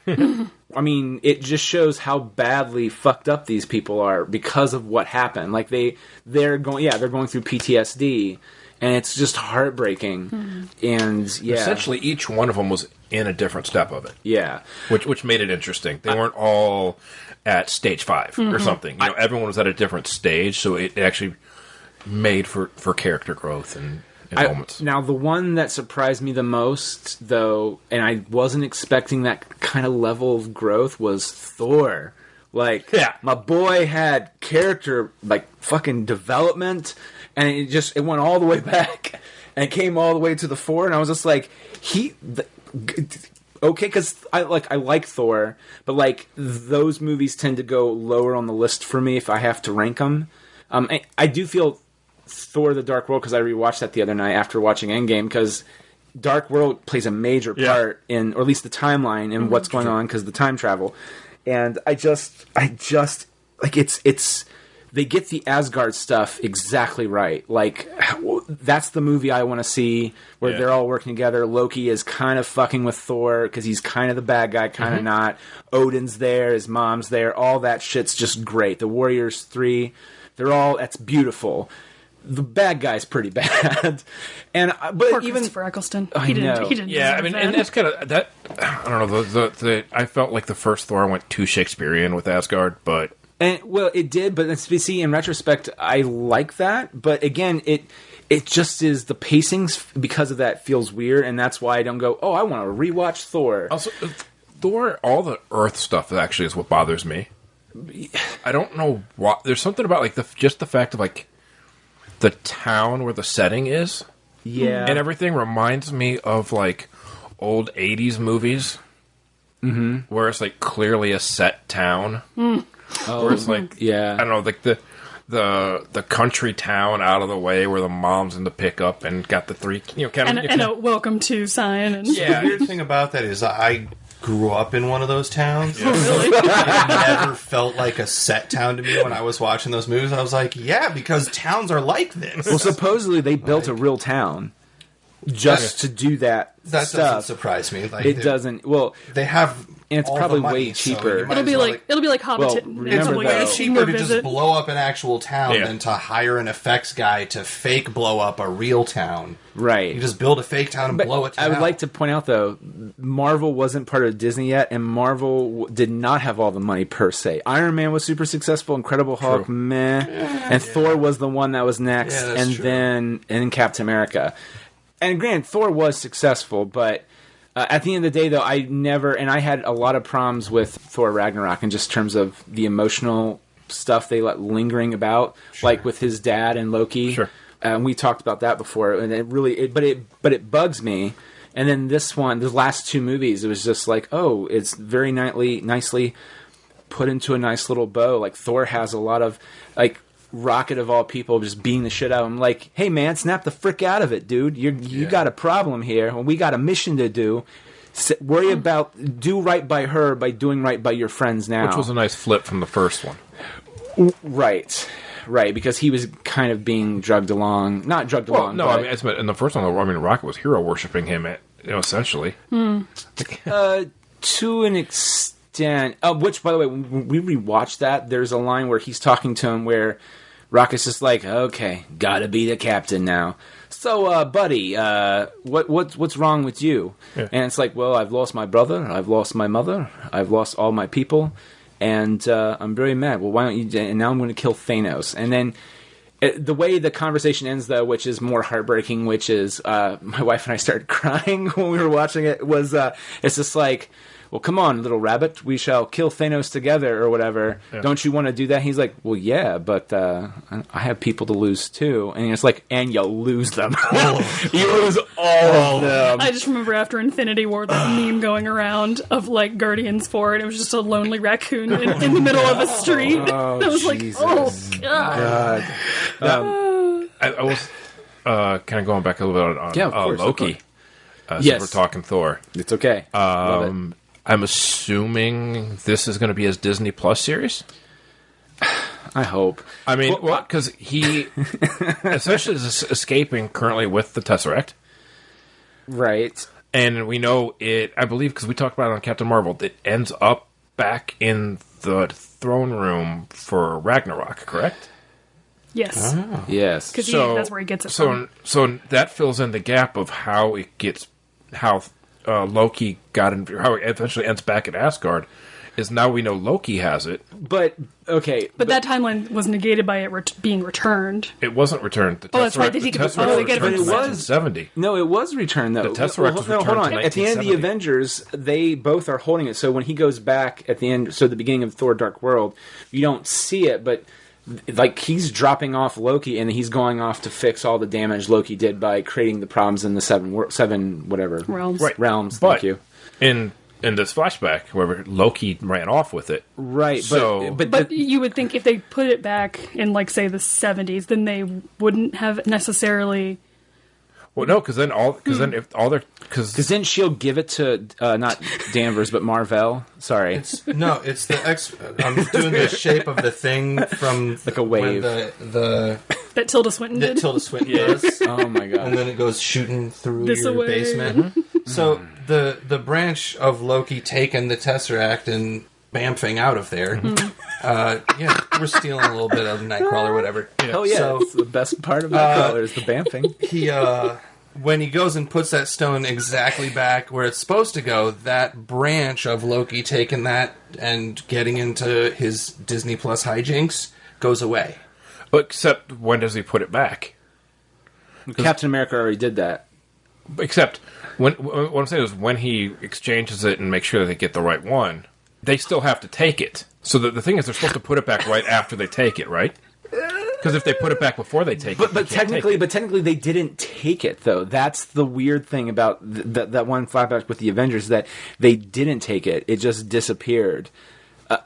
I mean, it just shows how badly fucked up these people are because of what happened. Like they're going through PTSD and it's just heartbreaking. And yeah, essentially each one of them was in a different step of it. Yeah, which made it interesting. They weren't all at stage 5 or something. You know, everyone was at a different stage, so it actually made for character growth and moments. Now, the one that surprised me the most, though, and I wasn't expecting that kind of level of growth, was Thor. Like, my boy had character, like, fucking development, and it went all the way back, and it came all the way to the fore, and I was just like, okay, because I like Thor, but, like, those movies tend to go lower on the list for me if I have to rank them. I do feel Thor: The Dark World, because I rewatched that the other night after watching Endgame, because Dark World plays a major part in, or at least the timeline, in what's going on, because the time travel. And I just like it's they get the Asgard stuff exactly right. Like, that's the movie I want to see, where they're all working together. Loki is kind of fucking with Thor because he's kind of the bad guy, kind of not. Odin's there, his mom's there. All that shit's just great. The Warriors 3, that's beautiful. The bad guy's pretty bad, but poor even Christopher Eccleston, I he know. didn't. Yeah, I mean, and that's kind of that. I don't know. I felt like the first Thor went too Shakespearean with Asgard, but it did. But see, in retrospect, I like that. But again, it just is the pacings because of that feels weird, and that's why I don't go. Oh, I want to rewatch Thor. Also, Thor, all the Earth stuff actually is what bothers me. I don't know what. There's something about like just the fact of like the town where the setting is, and everything reminds me of like old 80s movies, where it's like clearly a set town, where it's like I don't know, like the country town out of the way where the mom's in the pickup and got the 3 and a welcome to sign. And the weird thing about that is I grew up in one of those towns. Oh, really? It never felt like a set town to me when I was watching those movies. I was like, because towns are like this. Well, supposedly they built a real town just to do that stuff. Doesn't surprise me. Like, it doesn't. Well, they have, and it's all probably the money, way cheaper. So it'll be like Hobbiton. remember it's way though, cheaper to just blow up an actual town than to hire an effects guy to fake blow up a real town. Right. You just build a fake town and blow it. I would like to point out, though, Marvel wasn't part of Disney yet, and Marvel did not have all the money per se. Iron Man was super successful, Incredible Hulk, meh, and Thor was the one that was next, and then Captain America. And granted, Thor was successful, but at the end of the day, though, I had a lot of problems with Thor Ragnarok in just terms of the emotional stuff they let lingering about, like with his dad and Loki. Sure. We talked about that before, and it bugs me. And then the last 2 movies, it was just like, oh, it's very nicely put into a nice little bow. Like Thor has a lot of like Rocket of all people just beating the shit out of him. Like, hey man, snap the frick out of it, dude. You got a problem here. Well, we got a mission to do. Do right by her by doing right by your friends now. Which was a nice flip from the first one. Right, because he was kind of being drugged along. Not drugged along. No, I mean, in the first one, Rocket was hero worshipping him, essentially. To an extent. Which, by the way, when we rewatched that, there's a line where he's talking to him where Rocket's just like, okay, gotta be the captain now. So, buddy, what's wrong with you? Yeah. And it's like, well, I've lost my brother, I've lost my mother, I've lost all my people, and I'm very mad. Well, why don't you? And now I'm going to kill Thanos. And then the way the conversation ends, though, which is more heartbreaking, which is my wife and I started crying when we were watching it. Was it's just like, well, come on, little rabbit, we shall kill Thanos together, or whatever. Yeah. Don't you want to do that? He's like, well, yeah, but I have people to lose, too. And it's like, and you lose them. You lose all of them. I just remember after Infinity War, that meme going around of, like, Guardians 4, and it was just a lonely raccoon in the middle of a street. Oh, I was Jesus. like, oh, God. I was kind of going back a little bit on Loki. Yes. We're talking Thor. It's okay. Love it. I'm assuming this is going to be his Disney Plus series. I hope. I mean, because he essentially is escaping currently with the Tesseract. Right. And we know it, I believe, because we talked about it on Captain Marvel, it ends up back in the throne room for Ragnarok, correct? Yes. Yes. Because that's where he gets it from. So that fills in the gap of how Loki got in, how it eventually ends back at Asgard. Is now we know Loki has it. But, okay. But that timeline was negated by it being returned. It wasn't returned. That's right. They get it from 1970. No, it was returned, though. The Tesseract was returned hold on. to At the end of the Avengers, they both are holding it. So when he goes back at the end, so the beginning of Thor Dark World, you don't see it, but like he's dropping off Loki and he's going off to fix all the damage Loki did by creating the problems in the seven whatever realms. Right. Realms. But thank you. In this flashback, where Loki ran off with it. Right. But you would think if they put it back in, like, say, the 70s, then they wouldn't have necessarily... Well, no, because then because didn't Shield give it to not Danvers but Marvel? Sorry, it's the I'm doing the shape of the thing from like a wave. The that Tilda Swinton did. That Tilda Swinton does. Oh my god! And then it goes shooting through This your away. basement. So the branch of Loki taking the Tesseract and bamfing out of there. We're stealing a little bit of Nightcrawler, whatever. Hell yeah! So, it's the best part of Nightcrawler is the bamfing. He when he goes and puts that stone exactly back where it's supposed to go, that branch of Loki taking that and getting into his Disney Plus hijinks goes away. Except when does he put it back? Captain America already did that. Except what I'm saying is when he exchanges it and makes sure that they get the right one, they still have to take it. So the thing is, they're supposed to put it back right after they take it, right? Because if they put it back before they take it, but technically they didn't take it though. That's the weird thing about that one flashback with the Avengers, that they didn't take it. It just disappeared.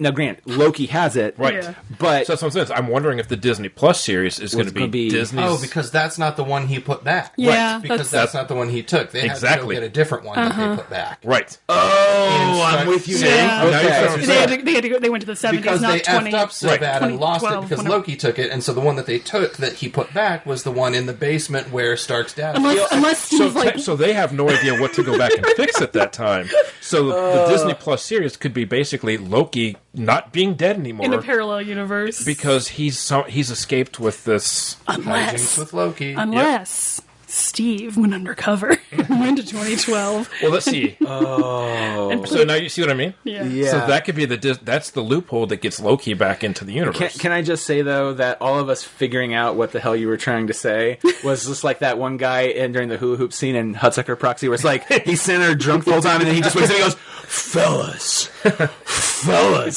Now, Grant, Loki has it, right? Yeah. So But that's what I'm saying. I'm wondering if the Disney Plus series is going to be Disney's. Oh, because that's not the one he put back. Yeah, Right. Because that's not the one he took. They had to Exactly. go get a different one that they put back. Right. oh, I'm with you. Yeah. Now. Now you're Okay. starting to They had to go, they went to the 70s, Because not they 20. effed up so Right. bad and lost it 2012, because whenever. Loki took it, and so the one that they took that he put back was the one in the basement where Stark's dad. Unless Steve, So they have no idea what to go back and fix at that time. So the Disney Plus series could be basically Loki not being dead anymore in a parallel universe. because he's escaped with this. Hijinks with Loki. Unless Steve went undercover and went to 2012. Well, let's see. So now you see what I mean? Yeah. So that could be that's the loophole that gets Loki back into the universe. Can I just say though that all of us figuring out what the hell you were trying to say was just like that one guy during the hula hoop scene in Hudsucker Proxy, where it's like he's sitting there drunk the whole time, and then he just wakes up and he goes, "Fellas,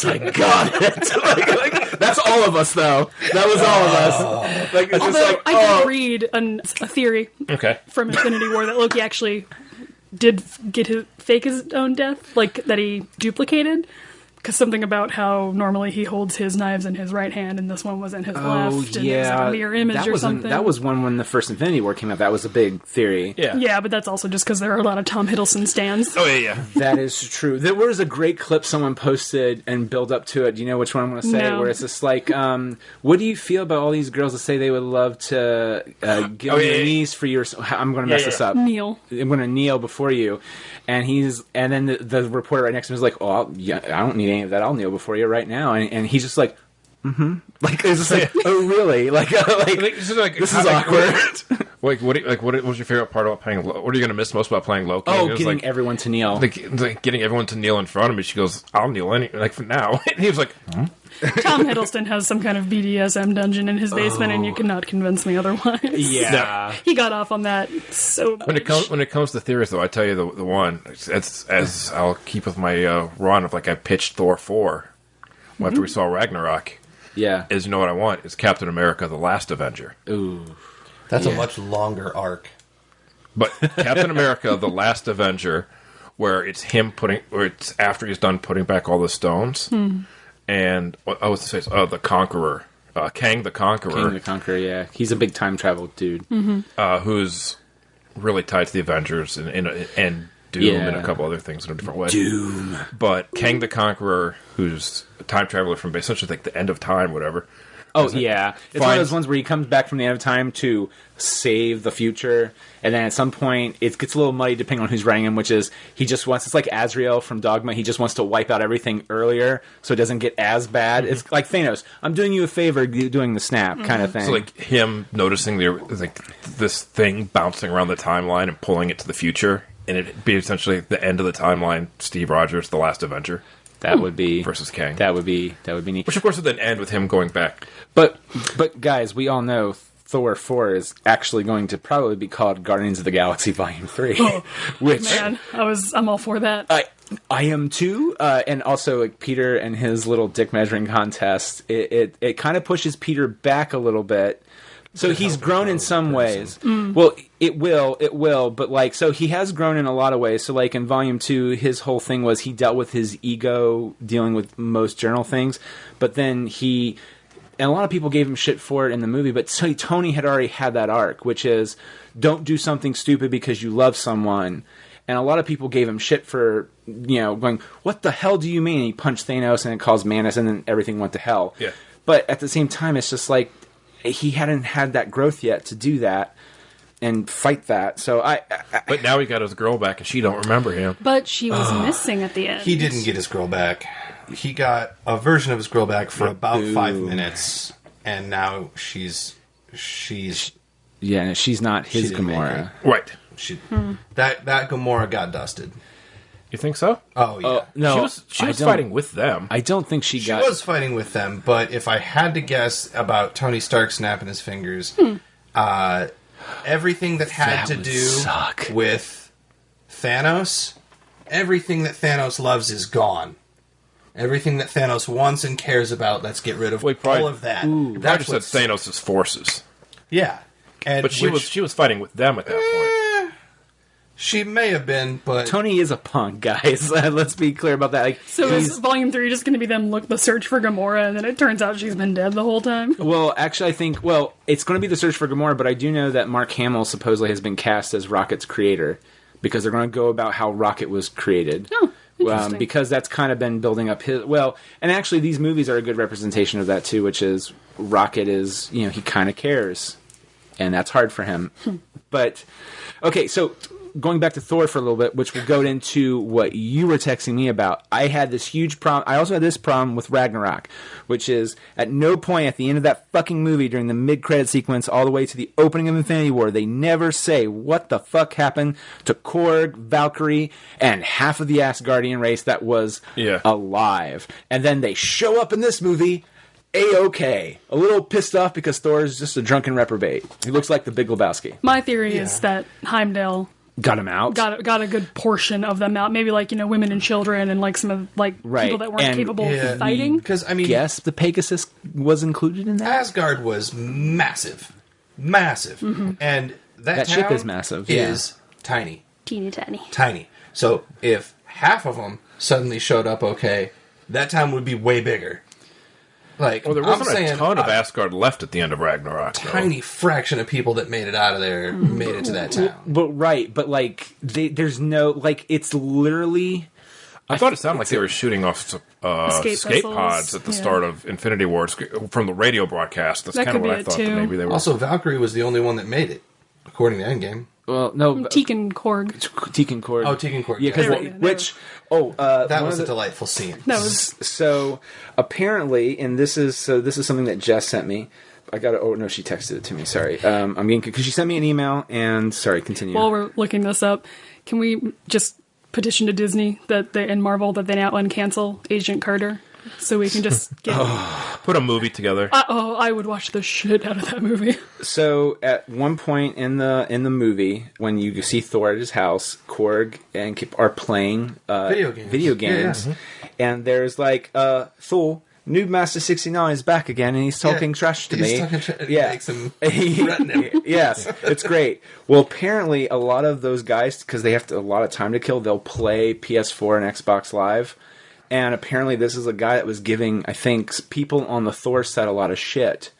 I got it." like, that's all of us though. That was all of us. Like, it's Although just like, I did read a theory Okay. from Infinity War that Loki actually did fake his own death, like that he duplicated. Because something about how normally he holds his knives in his right hand and this one was in his left, and it was like a mirror image or something. That was one when the first Infinity War came out. That was a big theory. Yeah. Yeah, but that's also just because there are a lot of Tom Hiddleston stands. Oh yeah. That is true. There was a great clip someone posted and build up to it. Do you know which one I'm going to say? No. Where it's just like, what do you feel about all these girls that say they would love to get on their knees for your... I'm going to mess this up. Kneel. I'm going to kneel before you. And then the reporter right next to him is like, oh, I don't need any of that. I'll kneel before you right now. And he's just like, mm-hmm. Like, it's just like, oh, really? Like this is awkward. What was your favorite part about playing? What are you going to miss most about playing Loki? Oh, getting everyone to kneel. Like getting everyone to kneel in front of me. She goes, "I'll kneel for now." And he was like, Tom Hiddleston has some kind of BDSM dungeon in his basement, and you cannot convince me otherwise. Yeah. He got off on that so much. When it comes to theories, though, I tell you the one as I'll keep with my run of like I pitched Thor 4 after we saw Ragnarok. Yeah. Is you know what I want is Captain America: The Last Avenger. Ooh. That's a much longer arc. But Captain America: The Last Avenger, where it's after he's done putting back all the stones, and the Conqueror, Kang the Conqueror. King the Conqueror, yeah. He's a big time travel dude. Who's really tied to the Avengers and Doom and a couple other things in a different way. Doom. But Kang the Conqueror, who's a time traveler from essentially like the end of time, whatever, Oh, yeah. It's one of those ones where he comes back from the end of time to save the future, and then at some point it gets a little muddy depending on who's writing him, which is he just wants, it's like Azrael from Dogma, he just wants to wipe out everything earlier so it doesn't get as bad. Mm-hmm. It's like Thanos, I'm doing you a favor doing the snap kind of thing. So like him noticing this thing bouncing around the timeline and pulling it to the future, and it'd be essentially the end of the timeline, Steve Rogers, the last Avenger. That would be versus Kang. That would be neat. Which of course would then end with him going back. But guys, we all know Thor 4 is actually going to probably be called Guardians of the Galaxy Volume 3. Which man, I'm all for that. I am too. And also like Peter and his little dick measuring contest, it kind of pushes Peter back a little bit. So he's grown in some ways. Well, it will, but like, so he has grown in a lot of ways. So like in Volume 2, his whole thing was he dealt with his ego dealing with most journal things, but then and a lot of people gave him shit for it in the movie, but Tony had already had that arc, which is don't do something stupid because you love someone. And a lot of people gave him shit for, going, what the hell do you mean? And he punched Thanos and it caused Manus and then everything went to hell. Yeah. But at the same time, it's just like, he hadn't had that growth yet to do that and fight that. So but now he got his girl back and she don't remember him. But she was missing at the end. He didn't get his girl back. He got a version of his girl back for about 5 minutes, and now she's yeah, she's not his Gamora. Right. That Gamora got dusted. You think so? Oh yeah. No, she was fighting with them. I don't think she was fighting with them, but if I had to guess about Tony Stark snapping his fingers, everything that had to do with Thanos, everything that Thanos loves is gone. Everything that Thanos wants and cares about, let's get rid of all of that. That's what said Thanos' forces. Yeah. But she was fighting with them at that point. She may have been, but Tony is a punk, guys. Let's be clear about that. Like, so is Volume 3 just going to be them the search for Gamora, and then it turns out she's been dead the whole time? Well, actually, I think it's going to be the search for Gamora, but I do know that Mark Hamill supposedly has been cast as Rocket's creator because they're going to go about how Rocket was created. Oh, interesting. Because that's kind of been building up his... Well, and actually, these movies are a good representation of that, too, which is Rocket is, he kind of cares, and that's hard for him. But, okay, so... Going back to Thor for a little bit, which will go into what you were texting me about. I had this huge problem. I also had this problem with Ragnarok, which is at no point at the end of that fucking movie during the mid-credit sequence all the way to the opening of Infinity War, they never say what the fuck happened to Korg, Valkyrie, and half of the Asgardian race that was alive. And then they show up in this movie... A-okay. A little pissed off because Thor is just a drunken reprobate. He looks like the Big Lebowski. My theory is that Heimdall... Got him out. Got a good portion of them out. Maybe women and children and some of people that weren't capable of fighting. Because yes, the Pegasus was included in that. Asgard was massive, and that town ship is massive. Is tiny, teeny tiny, tiny. So if half of them suddenly showed up, that town would be way bigger. There wasn't a ton of Asgard left at the end of Ragnarok. Tiny fraction of people that made it out of there made it to that town. But there's no it's literally. I thought it sounded like they were shooting off escape pods at the start of Infinity Wars from the radio broadcast. That's kind of what I thought. That maybe they were. Also, Valkyrie was the only one that made it, according to Endgame. Well, no, Tekin Korg. Tekin Korg. Oh, Tekin Korg. Yeah, that was a delightful scene. That was so. Apparently, and this is something that Jess sent me. I got it. Oh no, she texted it to me. Sorry, I'm getting because she sent me an email. And sorry, continue. While we're looking this up, can we just petition to Disney and Marvel that they now uncancel Agent Carter? So we can just get put a movie together. I would watch the shit out of that movie. So at one point in the movie, when you see Thor at his house, Korg and Kip are playing video games, and there's Thor, Noob Master 69 is back again, and he's talking trash to me. Makes him threaten him. Yes, it's great. Well, apparently a lot of those guys, because they have a lot of time to kill, they'll play PS4 and Xbox Live. And apparently this is a guy that was giving, I think, people on the Thor set a lot of shit.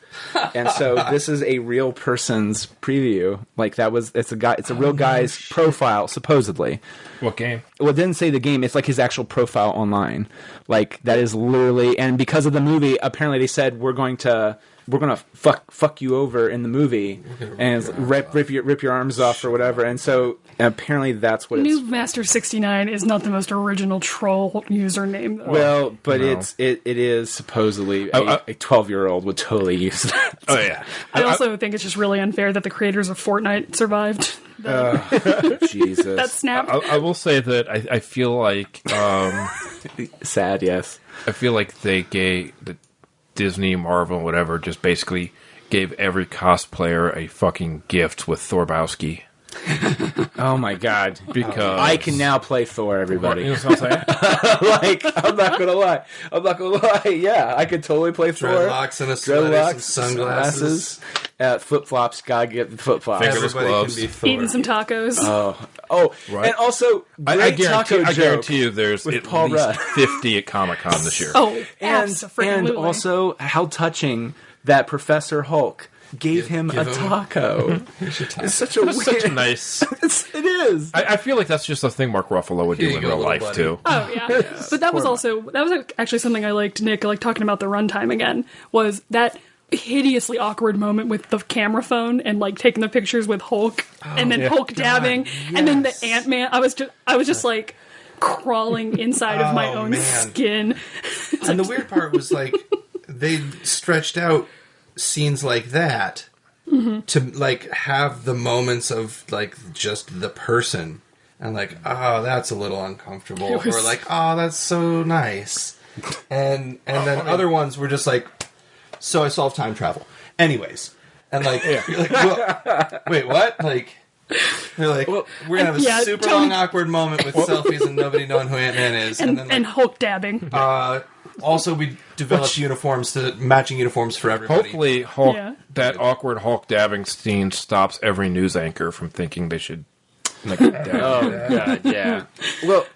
And so this is a real person's preview. It's a real guy's profile, supposedly. What game? Well, it didn't say the game. It's his actual profile online. That is literally, and because of the movie, apparently they said we're going to we're gonna fuck you over in the movie and rip your arms off or whatever. And so apparently that's what Noob Master 69 is not the most original troll username, though. Well, but it is supposedly a 12-year-old would totally use that. Oh yeah. I also think it's just really unfair that the creators of Fortnite survived. Jesus. That snap. I will say that I feel like Sad, yes. I feel like they gave the Disney, Marvel, whatever, just basically gave every cosplayer a fucking gift with Thorbowski. Oh my god! Because I can now play Thor. Everybody, you know what I'm saying? like I'm not gonna lie. Yeah, I could totally play Thor. Dreadlocks and a sweater, some sunglasses, flip flops. Gotta get the flip flops. Fingerless gloves. Can be Thor. Eating some tacos. Oh, Right. and also I great guarantee you, there's with at Paul least Rudd. 50 at Comic-Con this year. Oh, and absolutely. also how touching that Professor Hulk gave him a taco. It's such a Such a nice. It is. I feel like that's just a thing Mark Ruffalo would do Here you in go, real little life buddy. too. Oh yeah, but that was actually something I liked. Nick, like talking about the runtime again, was that hideously awkward moment with the camera phone and like taking the pictures with Hulk, and then Hulk dabbing, and then the Ant-Man. I was just like crawling inside of my own skin. And the weird part was like they stretched out scenes like that to like have the moments of like just the person and like, oh, that's a little uncomfortable, or like, oh, that's so nice, and then other ones were just like, so I solved time travel anyways, and like, you're like, well, wait, what? Like, they're like, we're gonna have a super long awkward moment with selfies and nobody knowing who Ant-Man is, and then like, and Hulk dabbing. also we developed matching uniforms for everybody. Hopefully, Hulk, that awkward Hulk dabbing scene stops every news anchor from thinking they should. Like, God, yeah. Well,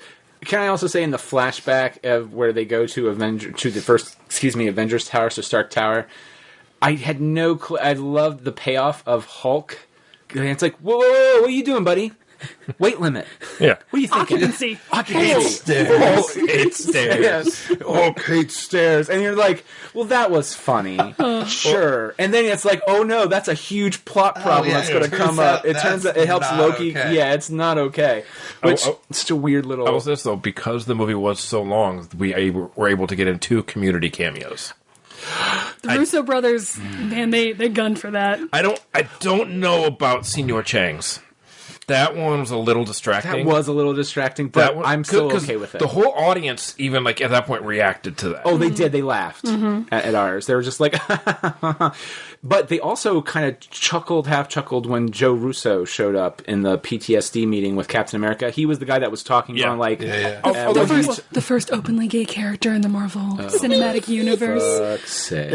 can I also say in the flashback of where they go to Avengers Tower, so Stark Tower, I had no clue. I loved the payoff of Hulk. It's like, whoa, what are you doing, buddy? Weight limit. Yeah. What are you thinking? Occupancy. Hulk hates stairs. Hulk hates stairs. And you're like, well, that was funny. Sure. And then it's like, oh no, that's a huge plot problem that's going to come up. It turns out it helps Loki. Okay. Yeah, it's not okay. Which, it's such a weird little... I will say this, though, because the movie was so long, we were able to get in 2 community cameos. The Russo brothers, man, they gunned for that. I don't know about Senor Chang's. That one was a little distracting. That was a little distracting, but I'm still okay with it. The whole audience, even like at that point, reacted to that. Oh, they did. They laughed at ours. They were just like, but they also kind of half chuckled when Joe Russo showed up in the PTSD meeting with Captain America. He was the guy that was talking on like, The first openly gay character in the Marvel Cinematic Universe. Fuck's sake.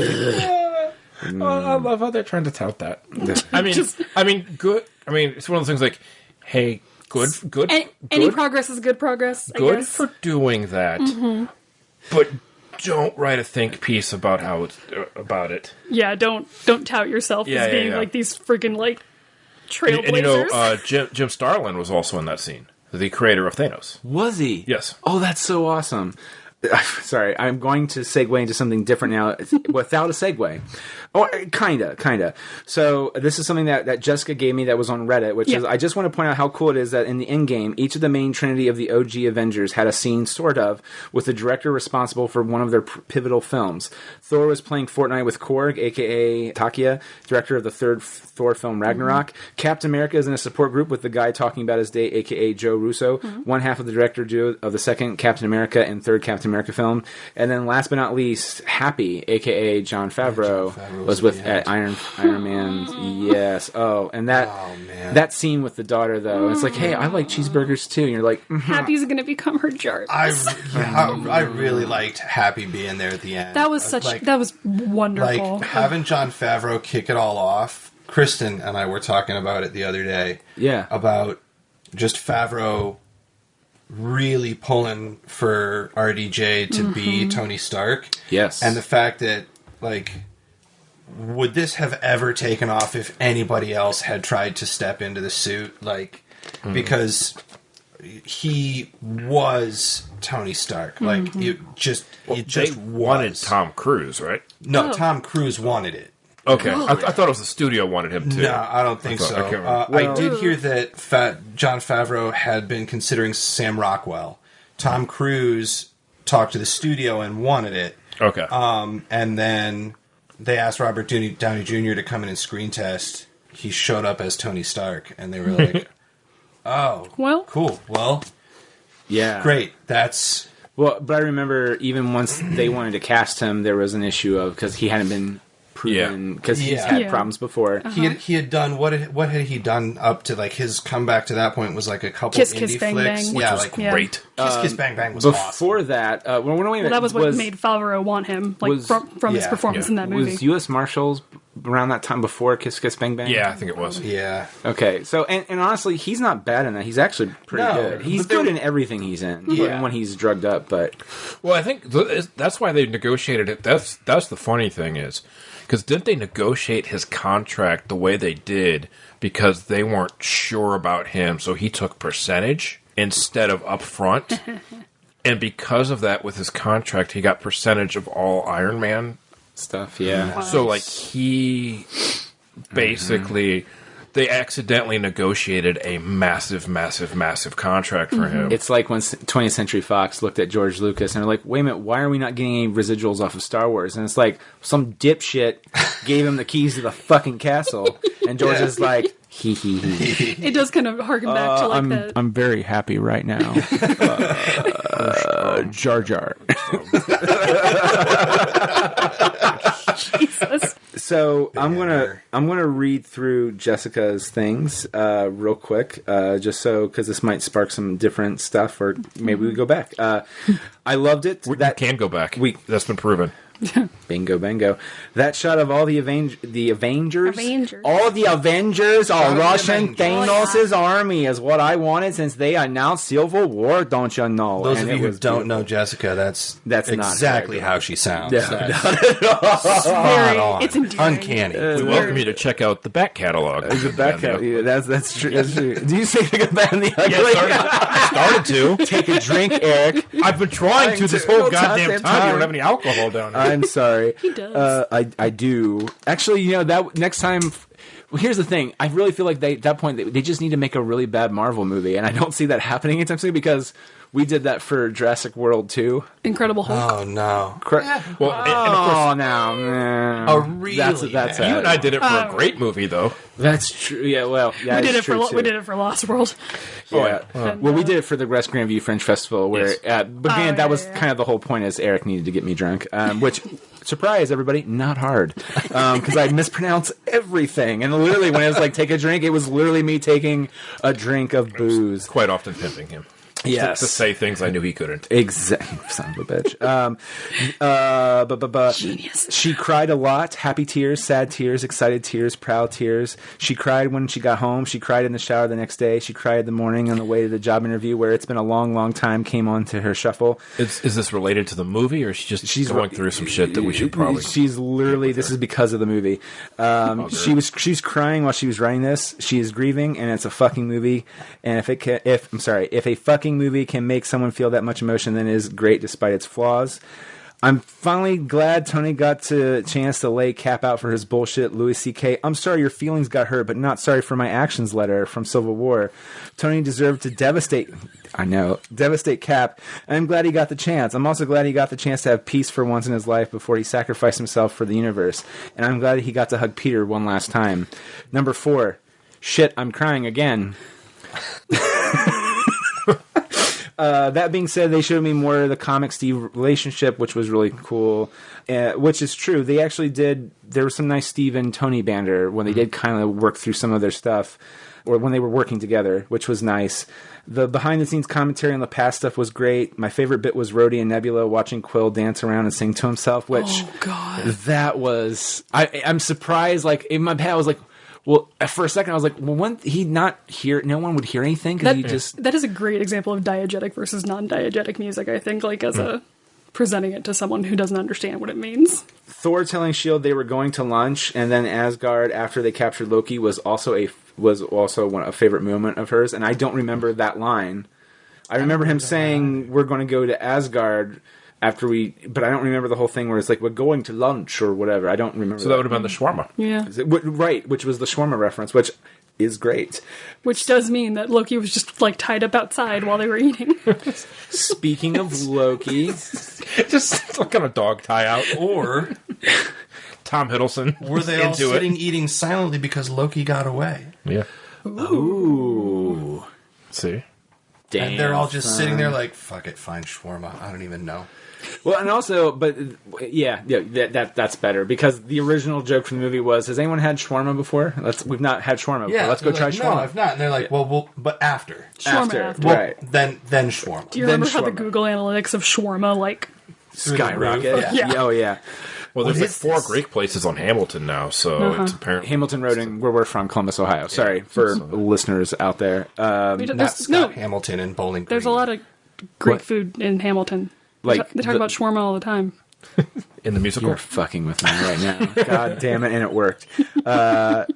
I love how they're trying to tout that. I mean, good. I mean, it's one of those things like, hey, good. Any progress is good progress. I Good guess. for doing that, but don't write a think piece about about it. Yeah, don't tout yourself as being like these freaking like trailblazers. And you know, Jim Starlin was also in that scene, the creator of Thanos. Was he? Yes. Oh, that's so awesome. Sorry, I'm going to segue into something different now without a segue. Oh, kinda. So this is something that Jessica gave me that was on Reddit, which is, I just want to point out how cool it is that in the Endgame, each of the main trinity of the OG Avengers had a scene, sort of, with the director responsible for one of their pivotal films. Thor was playing Fortnite with Korg, a.k.a. Takia, director of the third Thor film Ragnarok. Captain America is in a support group with the guy talking about his day, a.k.a. Joe Russo, one half of the director duo of the second Captain America and third Captain America film. And then last but not least, Happy, a.k.a. John Favreau, was with Iron Man. Yes. Oh, and that scene with the daughter, though, it's like, hey, I like cheeseburgers too. And you're like, Happy's going to become her Jarvis. I really liked Happy being there at the end. That was that was wonderful. Like having Jon Favreau kick it all off. Kristen and I were talking about it the other day. Yeah. About just Favreau really pulling for RDJ to be Tony Stark. Yes. And the fact that, like, would this have ever taken off if anybody else had tried to step into the suit? Like, because he was Tony Stark. Like, it just They wanted was. Tom Cruise, right? No, Tom Cruise wanted it. Okay, I thought it was the studio wanted him to. No, I don't think so. I did hear that Jon Favreau had been considering Sam Rockwell. Tom Cruise talked to the studio and wanted it. Okay. And then they asked Robert Downey Jr. to come in and screen test. He showed up as Tony Stark, and they were like, "Oh, well, cool. Well, yeah, great. That's well." But I remember even once they wanted to cast him, there was an issue of because he hadn't been proven because he's had problems before. He had done what had he done up to like his comeback to that point was like a couple Kiss indie Kiss Bang flicks. Bang, which was great. Kiss Kiss Bang Bang was Before awesome. that, that was what made Favreau want him, like from his performance in that movie. Was U.S. Marshals around that time before Kiss Kiss Bang Bang? Yeah, I think it was. Yeah. Okay, so and honestly, he's not bad in that. He's actually pretty good. He's good in everything he's in, even when he's drugged up. But well, I think that's why they negotiated it. That's the funny thing is because didn't they negotiate his contract the way they did because they weren't sure about him, so he took percentage instead of upfront, and because of that, with his contract, he got percentage of all Iron Man stuff. Yeah. Nice. So like he basically. They accidentally negotiated a massive contract for him. It's like when 20th Century Fox looked at George Lucas and they're like, wait a minute, why are we not getting any residuals off of Star Wars? And it's like, some dipshit gave him the keys to the fucking castle. And George is like, hee hee hee. It does kind of harken back to like that. I'm very happy right now. Jar Jar. Jesus. So I'm gonna read through Jessica's things real quick, just so because this might spark some different stuff, or maybe we go back. I loved it. You can go back. That's been proven. Bingo, bango. That shot of all the Avengers, all the Avengers, Russian Thanos' army is what I wanted since they announced Civil War, don't you know? Those of you who don't know Jessica, that's exactly how she sounds. Yeah. It's endearing. Uncanny. We welcome you to check out the back catalog. The back catalog. That's true. That's true. Do you say the Bad and the Ugly? I started to. Take a drink, Eric. I've been trying to this whole goddamn time. You don't have any alcohol down here. I'm sorry. He does. I do. Actually, that next time. Well, here's the thing. I really feel like at that point they just need to make a really bad Marvel movie, and I don't see that happening anytime soon because we did that for Jurassic World 2. Incredible Hulk. Oh no! Well, and of course, no. Oh really? That's you and I did it for a great movie, though. That's true. Yeah, well, yeah, we did it for Lost World. Yeah. Well, we did it for the West Grandview Fringe Festival, where, but again, that was kind of the whole point. Is Eric needed to get me drunk, which, surprise everybody, not hard, because I mispronounce everything, and literally when it was like take a drink, it was literally me taking a drink of booze. Quite often pimping him. Yes. To say things I knew he couldn't. Exactly. Son of a bitch. Genius. She cried a lot. Happy tears, sad tears, excited tears, proud tears. She cried when she got home. She cried in the shower the next day. She cried in the morning on the way to the job interview where it's been a long, long time came on to her shuffle. Is this related to the movie or she's going through some shit that we should probably... She's literally... This is because of the movie. She's crying while she was writing this. She is grieving and it's a fucking movie. And if a fucking movie can make someone feel that much emotion, then it is great despite its flaws. I'm finally glad Tony got the chance to lay Cap out for his bullshit. Louis C.K. I'm sorry your feelings got hurt, but not sorry for my actions letter from Civil War. Tony deserved to devastate Cap, and I'm glad he got the chance. I'm also glad he got the chance to have peace for once in his life before he sacrificed himself for the universe. And I'm glad he got to hug Peter one last time. Number 4. Shit, I'm crying again. That being said, they showed me more of the comic Steve relationship, which was really cool, which is true. They actually did, there was some nice Steve and Tony banter when they did kind of work through some of their stuff, or when they were working together, which was nice. The behind-the-scenes commentary on the past stuff was great. My favorite bit was Rhodey and Nebula watching Quill dance around and sing to himself, which that was... I'm surprised, like, in my head, I was like, well, for a second, I was like, well, wouldn't he not hear... No one would hear anything? That is a great example of diegetic versus non-diegetic music, I think, like, as a... presenting it to someone who doesn't understand what it means. Thor telling S.H.I.E.L.D. they were going to lunch, and then Asgard, after they captured Loki, was also a favorite moment of hers, and I don't remember that line. I remember him saying, we're going to go to Asgard... But I don't remember the whole thing where it's like, we're going to lunch or whatever. I don't remember. So that would have been the shawarma. Yeah. Right, which was the shawarma reference, which is great. Which does mean that Loki was just like tied up outside while they were eating. Speaking of Loki, Just like on a dog tie out. Or Tom Hiddleston. were they all sitting eating silently because Loki got away? Yeah. ooh, See? damn, And they're all just son. sitting there like, fuck it, fine, shawarma. I don't even know. Well, and also, but yeah, that's better because the original joke from the movie was, has anyone had shawarma before? We've not had shawarma before. Let's go they're try like, shawarma. No, I've not. And they're like, well, but after. Shawarma After. Well, Right. then shawarma. Do you Then remember how the shawarma. Google Analytics of shawarma, like, Skyrocket. roof. Yeah. Oh, yeah. Well, there's What like is 4 this? Greek places on Hamilton now, so it's apparently... Hamilton Road, and where we're from, Columbus, Ohio. Sorry for listeners out there. Not there's, Scott Hamilton and Bowling Green. there's a lot of Greek What? food in Hamilton. Like They talk about shawarma all the time. In the musical? You're fucking with me right now. God damn it, and it worked.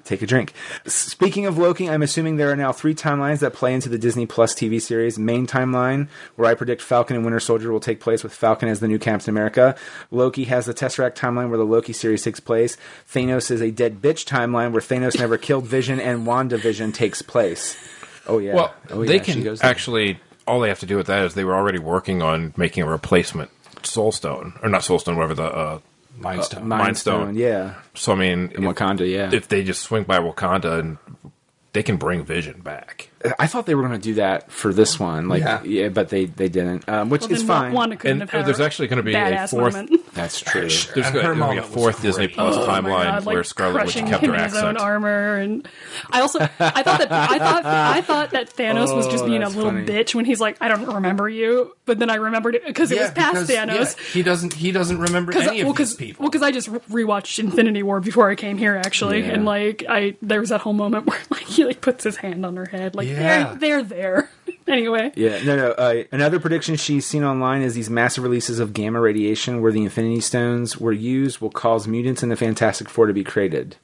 Take a drink. Speaking of Loki, I'm assuming there are now 3 timelines that play into the Disney Plus TV series. Main timeline, where I predict Falcon and Winter Soldier will take place with Falcon as the new Captain America. Loki has the Tesseract timeline where the Loki series takes place. Thanos is a dead bitch timeline where Thanos never killed Vision and WandaVision takes place. Oh, yeah. Well, oh, they yeah, she can goes there. actually... All they have to do with that is they were already working on making a replacement Soul Stone. Or not Soul Stone, whatever the... Mind Stone. Mind Stone. Yeah. So, I mean... In Wakanda, yeah. If they just swing by Wakanda, and they can bring Vision back. I thought they were going to do that for this one, Yeah. but they didn't, which is fine. Wanda couldn't And have had there's a actually going to be a badass 4th... moment. That's true. There's And her going to be a moment was 4th Disney great. Plus Oh my timeline God, like where Scarlet Witch crushing kept him her in his own accent. armor, and I thought that Thanos was just being a that's little funny. bitch when he's like, I don't remember you, but then I remembered it because it was past Thanos. Yeah, he doesn't remember any of these people. Well, because I just rewatched Infinity War before I came here, actually, Yeah. and like there was that whole moment where like he like puts his hand on her head, like Yeah. they're there. Anyway, Yeah, no. Another prediction she's seen online is these massive releases of gamma radiation where the Infinity Stones were used will cause mutants in the Fantastic Four to be created.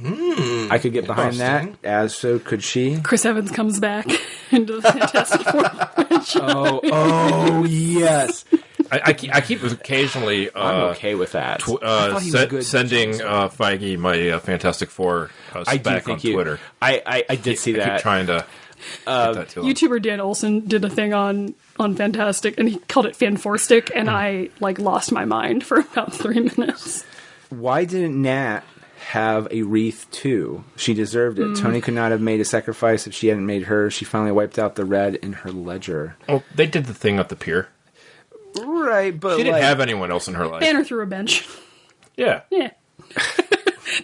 I could get behind that, Interesting. as so could she. Chris Evans comes back into the Fantastic Four franchise. Oh, yes. I keep occasionally I'm okay with that. I thought he was good. sending Feige my Fantastic Four I do spec on think Twitter. I did see I that. keep trying to get that to him. YouTuber Dan Olson did a thing on Fantastic, and he called it Fanforstic, and I like lost my mind for about 3 minutes. Why didn't Nat have a wreath too? She deserved it. Tony could not have made a sacrifice if she hadn't made hers. She finally wiped out the red in her ledger. Well, they did the thing at the pier. Right, but She didn't have anyone else in her life. Banner through a bench. Yeah. Yeah.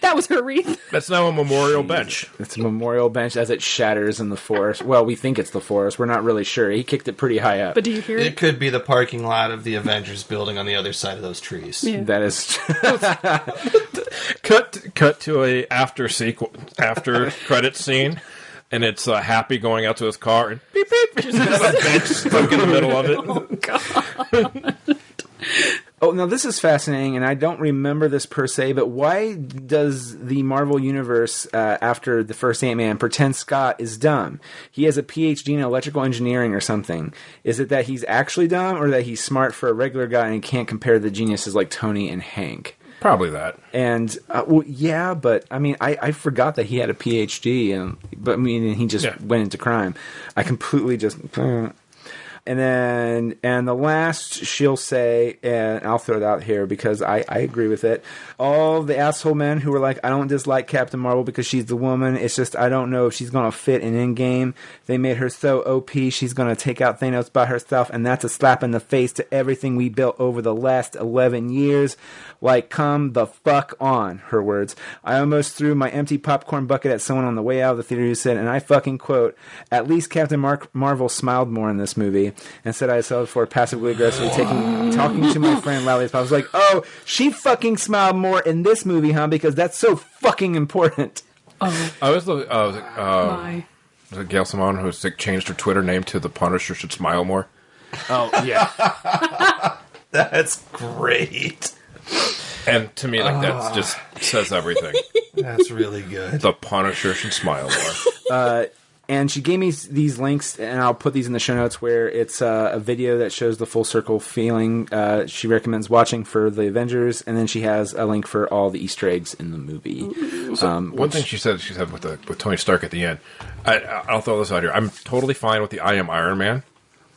That was her wreath. That's now a memorial bench. It's a memorial bench as it shatters in the forest. Well, we think it's the forest. We're not really sure. He kicked it pretty high up. But do you hear It it? could be the parking lot of the Avengers building on the other side of those trees. Yeah. That is Cut to a after credit scene, and it's Happy going out to his car, and beep beep. There's a bench stuck in the middle of it. Oh, now this is fascinating, and I don't remember this per se, but why does the Marvel Universe, after the first Ant-Man, pretend Scott is dumb? He has a PhD in electrical engineering or something. Is it that he's actually dumb, or that he's smart for a regular guy and can't compare the geniuses like Tony and Hank? Probably that. And, well, yeah, but, I mean, I forgot that he had a PhD, but, I mean, he just went into crime. I completely just... And then, and the last she'll say, and I'll throw it out here because I agree with it. All the asshole men who were like, I don't dislike Captain Marvel because she's the woman. It's just, I don't know if she's going to fit in Endgame. They made her so OP, she's going to take out Thanos by herself. And that's a slap in the face to everything we built over the last 11 years. Like, come the fuck on, her words. I almost threw my empty popcorn bucket at someone on the way out of the theater who said, and I fucking quote, at least Captain Marvel smiled more in this movie. And said I saw it for passively aggressively talking to my friend loudly as possible. I was like, oh, she fucking smiled more in this movie, huh? Because that's so fucking important. Oh, I was my. was it Gail Simone who changed her Twitter name to "The Punisher Should Smile More." Oh, yeah. That's great. And to me, like that just says everything. That's really good. The Punisher should smile more. And she gave me these links, and I'll put these in the show notes, where it's a video that shows the full circle feeling she recommends watching for the Avengers, and then she has a link for all the Easter eggs in the movie. One thing she said with Tony Stark at the end, I'll throw this out here. I'm totally fine with the I am Iron Man,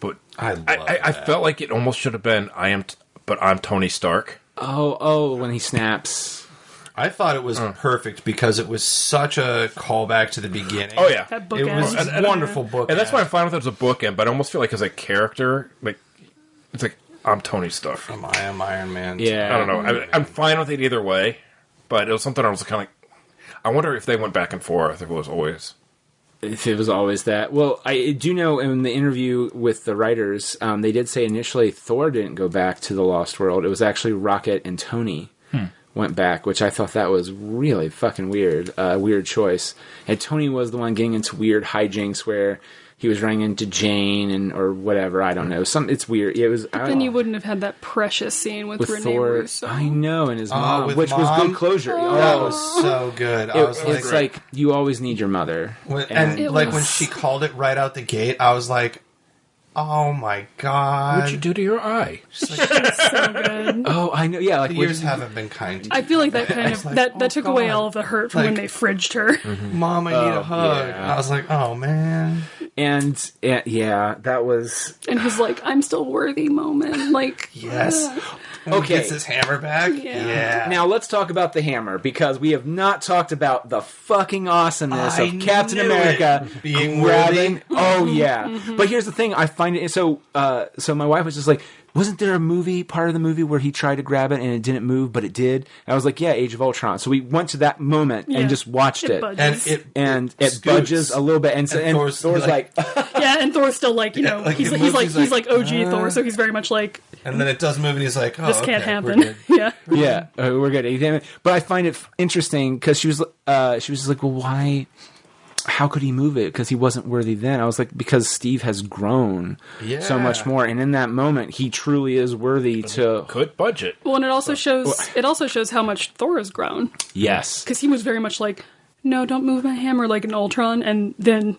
but I felt like it almost should have been I'm Tony Stark. When he snaps. I thought it was perfect because it was such a callback to the beginning. Oh, yeah. That book It was ends. a wonderful book. And that's why I'm fine with it as a bookend, but I almost feel like as a character, like, it's like, I'm Tony Stark. I am Iron Man. Yeah. I don't know. I'm fine with it either way, but it was something I was kind of like, I wonder if they went back and forth, if it was always. If it was always that. Well, I do know in the interview with the writers, they did say initially Thor didn't go back to the Lost World. It was actually Rocket and Tony went back, which I thought that was really fucking weird. Weird choice. And Tony was the one getting into weird hijinks where he was running into Jane or whatever. I don't know. It's weird. It was. Then you wouldn't have had that precious scene with Renee Thor. Russo. I know, and his mom, with which was Mom? good closure. That was so good. It's like you always need your mother. And It like was- when she called it right out the gate, I was like, oh my God. What'd you do to your eye? She's like, So good. Oh, I know. Yeah, like the years haven't been kind to I you. feel like that kind of like, that oh, took away God. all of the hurt from when Like- they fridged her. Mom, I need a hug. yeah. I was like, oh man. and yeah, that was And his like, I'm still worthy moment. Like, Yes. When Okay. he gets his hammer back. Yeah. Yeah. Now let's talk about the hammer, because we have not talked about the fucking awesomeness I of Captain knew America it. Being grabbing. worthy. Oh yeah, but here's the thing: I find it so. So my wife was just like, "Wasn't there a part of the movie where he tried to grab it and it didn't move, but it did?" And I was like, "Yeah, Age of Ultron." So we went to that moment Yeah. and just watched it. budges. And And it scoots. budges a little bit, and Thor's like, Yeah, and Thor's still like, Yeah, like, he's it like moves, he's like OG Thor, so he's very much like, and then it does move, and he's like, oh, this okay, can't we're happen. good. Yeah. yeah, we're good. But I find it interesting because she was just like, well, why? How could he move it? Because he wasn't worthy then. I was like, because Steve has grown so much Yeah. more, and in that moment, he truly is worthy to. Good budget. Well, and it also shows how much Thor has grown, Yes, because he was very much like, no, don't move my hammer like an Ultron, and then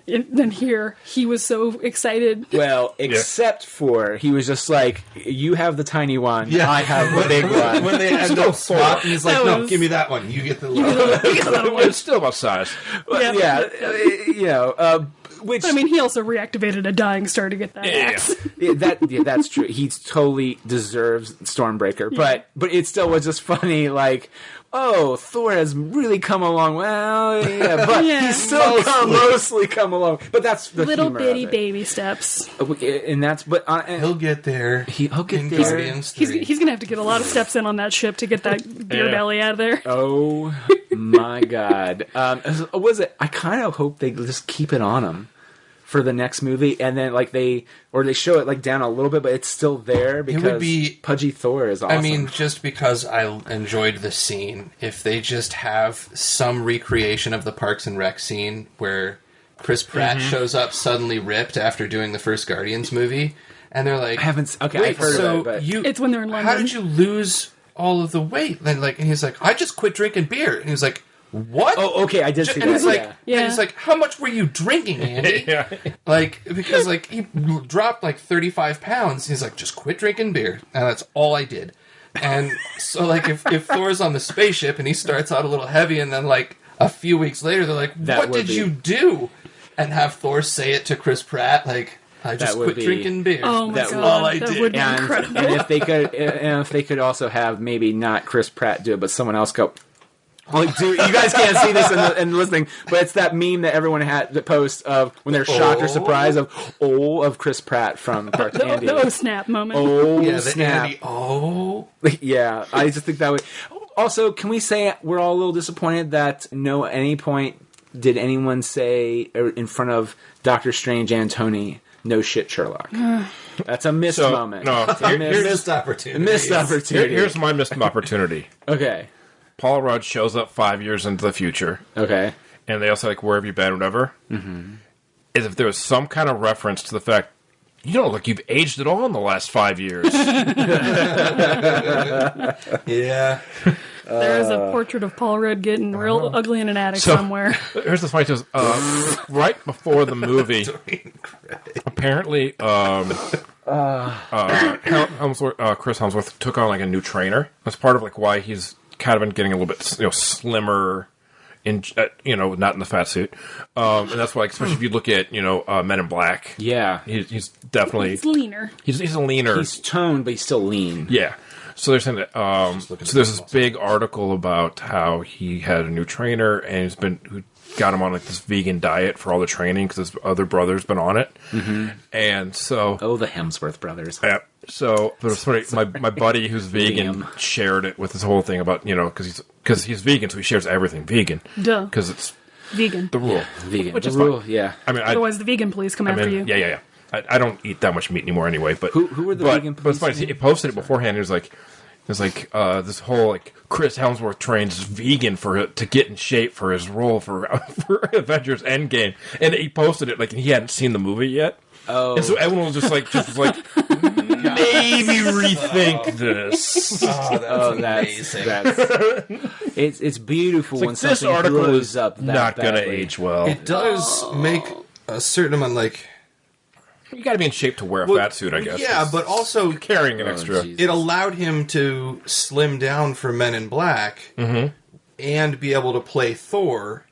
here he was so excited. well, except for he was just like, you have the tiny one, Yeah. I have the big one. When they end up swapping, he's like, That no, was- give me that one. You get the little. It's still about size. Yeah. Which But I mean, he also reactivated a dying star to get that axe. that's true. He totally deserves Stormbreaker, but it still was just funny. Like, oh, Thor has really come along. Well, yeah, but Yeah. he's still mostly come along. But that's the Little humor bitty of it. baby steps. And that's and He'll get there. he'll get in there. Guardians 3. He's gonna have to get a lot of steps in on that ship to get that beer Yeah. belly out of there. Oh my god! Was it? I kind of hope they just keep it on him for the next movie, and then they show it like down a little bit, but it's still there because would be- Pudgy Thor is awesome. I mean, just because I enjoyed the scene, if they just have some recreation of the Parks and Rec scene where Chris Pratt shows up suddenly ripped after doing the first Guardians movie, and they're like, I haven't. Okay, wait, I've heard so of it, but It's when they're in London. how did you lose all of the weight? Then and he's like, I just quit drinking beer. And he's like, what? oh, okay, I did see And that. it's like, Yeah. and it's like, how much were you drinking, Andy? Yeah. Because he dropped 35 pounds. He's like, just quit drinking beer, and that's all I did. And so if Thor's on the spaceship and he starts out a little heavy, and then a few weeks later they're like, That what would did be- you do? And have Thor say it to Chris Pratt, I just would quit be- drinking beer. Oh my That's god, all I that did. would be and, incredible. and if they could also have maybe not Chris Pratt do it, but someone else go. Like, dude, you guys can't see this in listening, but it's that meme that everyone had the post of when they're shocked or surprised of Chris Pratt from Parks and Andy. The oh snap moment. Oh Yeah, the snap! Andy. Oh, Yeah, I just think that would. Also, can we say we're all a little disappointed that at any point did anyone say in front of Doctor Strange and Tony, "No shit, Sherlock"? That's a missed moment. No, It's a missed opportunity. missed opportunity. Here's my missed opportunity. Okay. Paul Rudd shows up 5 years into the future, Okay. and they also where have you been, whatever. Mm-hmm. Is if there was some kind of reference to the fact, you don't look like you've aged at all in the last 5 years. Yeah. There is a portrait of Paul Rudd getting real ugly in an attic somewhere. Here's the funny thing: right before the movie, apparently, Chris Hemsworth took on like a new trainer. That's part of like why he's kind of been getting a little bit slimmer. Not in the fat suit, and that's why, especially if you look at Men in Black, he's definitely leaner. He's a leaner. He's toned, but he's still lean. Yeah. So they're saying that. So there's this big article about how he had a new trainer and who got him on like this vegan diet for all the training because his other brother's been on it, and so the Hemsworth brothers. Yeah. So, but it was funny. My buddy who's vegan shared it with this whole thing about because he's vegan, so he shares everything vegan. Duh. Because it's vegan. The rule. Vegan. Which the is rule. fine. Yeah. I mean, otherwise the vegan police come after you. Yeah. I don't eat that much meat anymore anyway. But who were the vegan police? But it's funny. He posted it beforehand. He was like. There's like this whole like Chris Hemsworth trains vegan to get in shape for his role for Avengers Endgame, and he posted it like he hadn't seen the movie yet. Oh, and so everyone was just like maybe rethink this. That's amazing. It's beautiful when this something article blows is up. Not going to age well. It does make a certain amount like. You got to be in shape to wear a fat suit, I guess. Yeah, but also carrying an extra. Jesus. It allowed him to slim down for Men in Black and be able to play Thor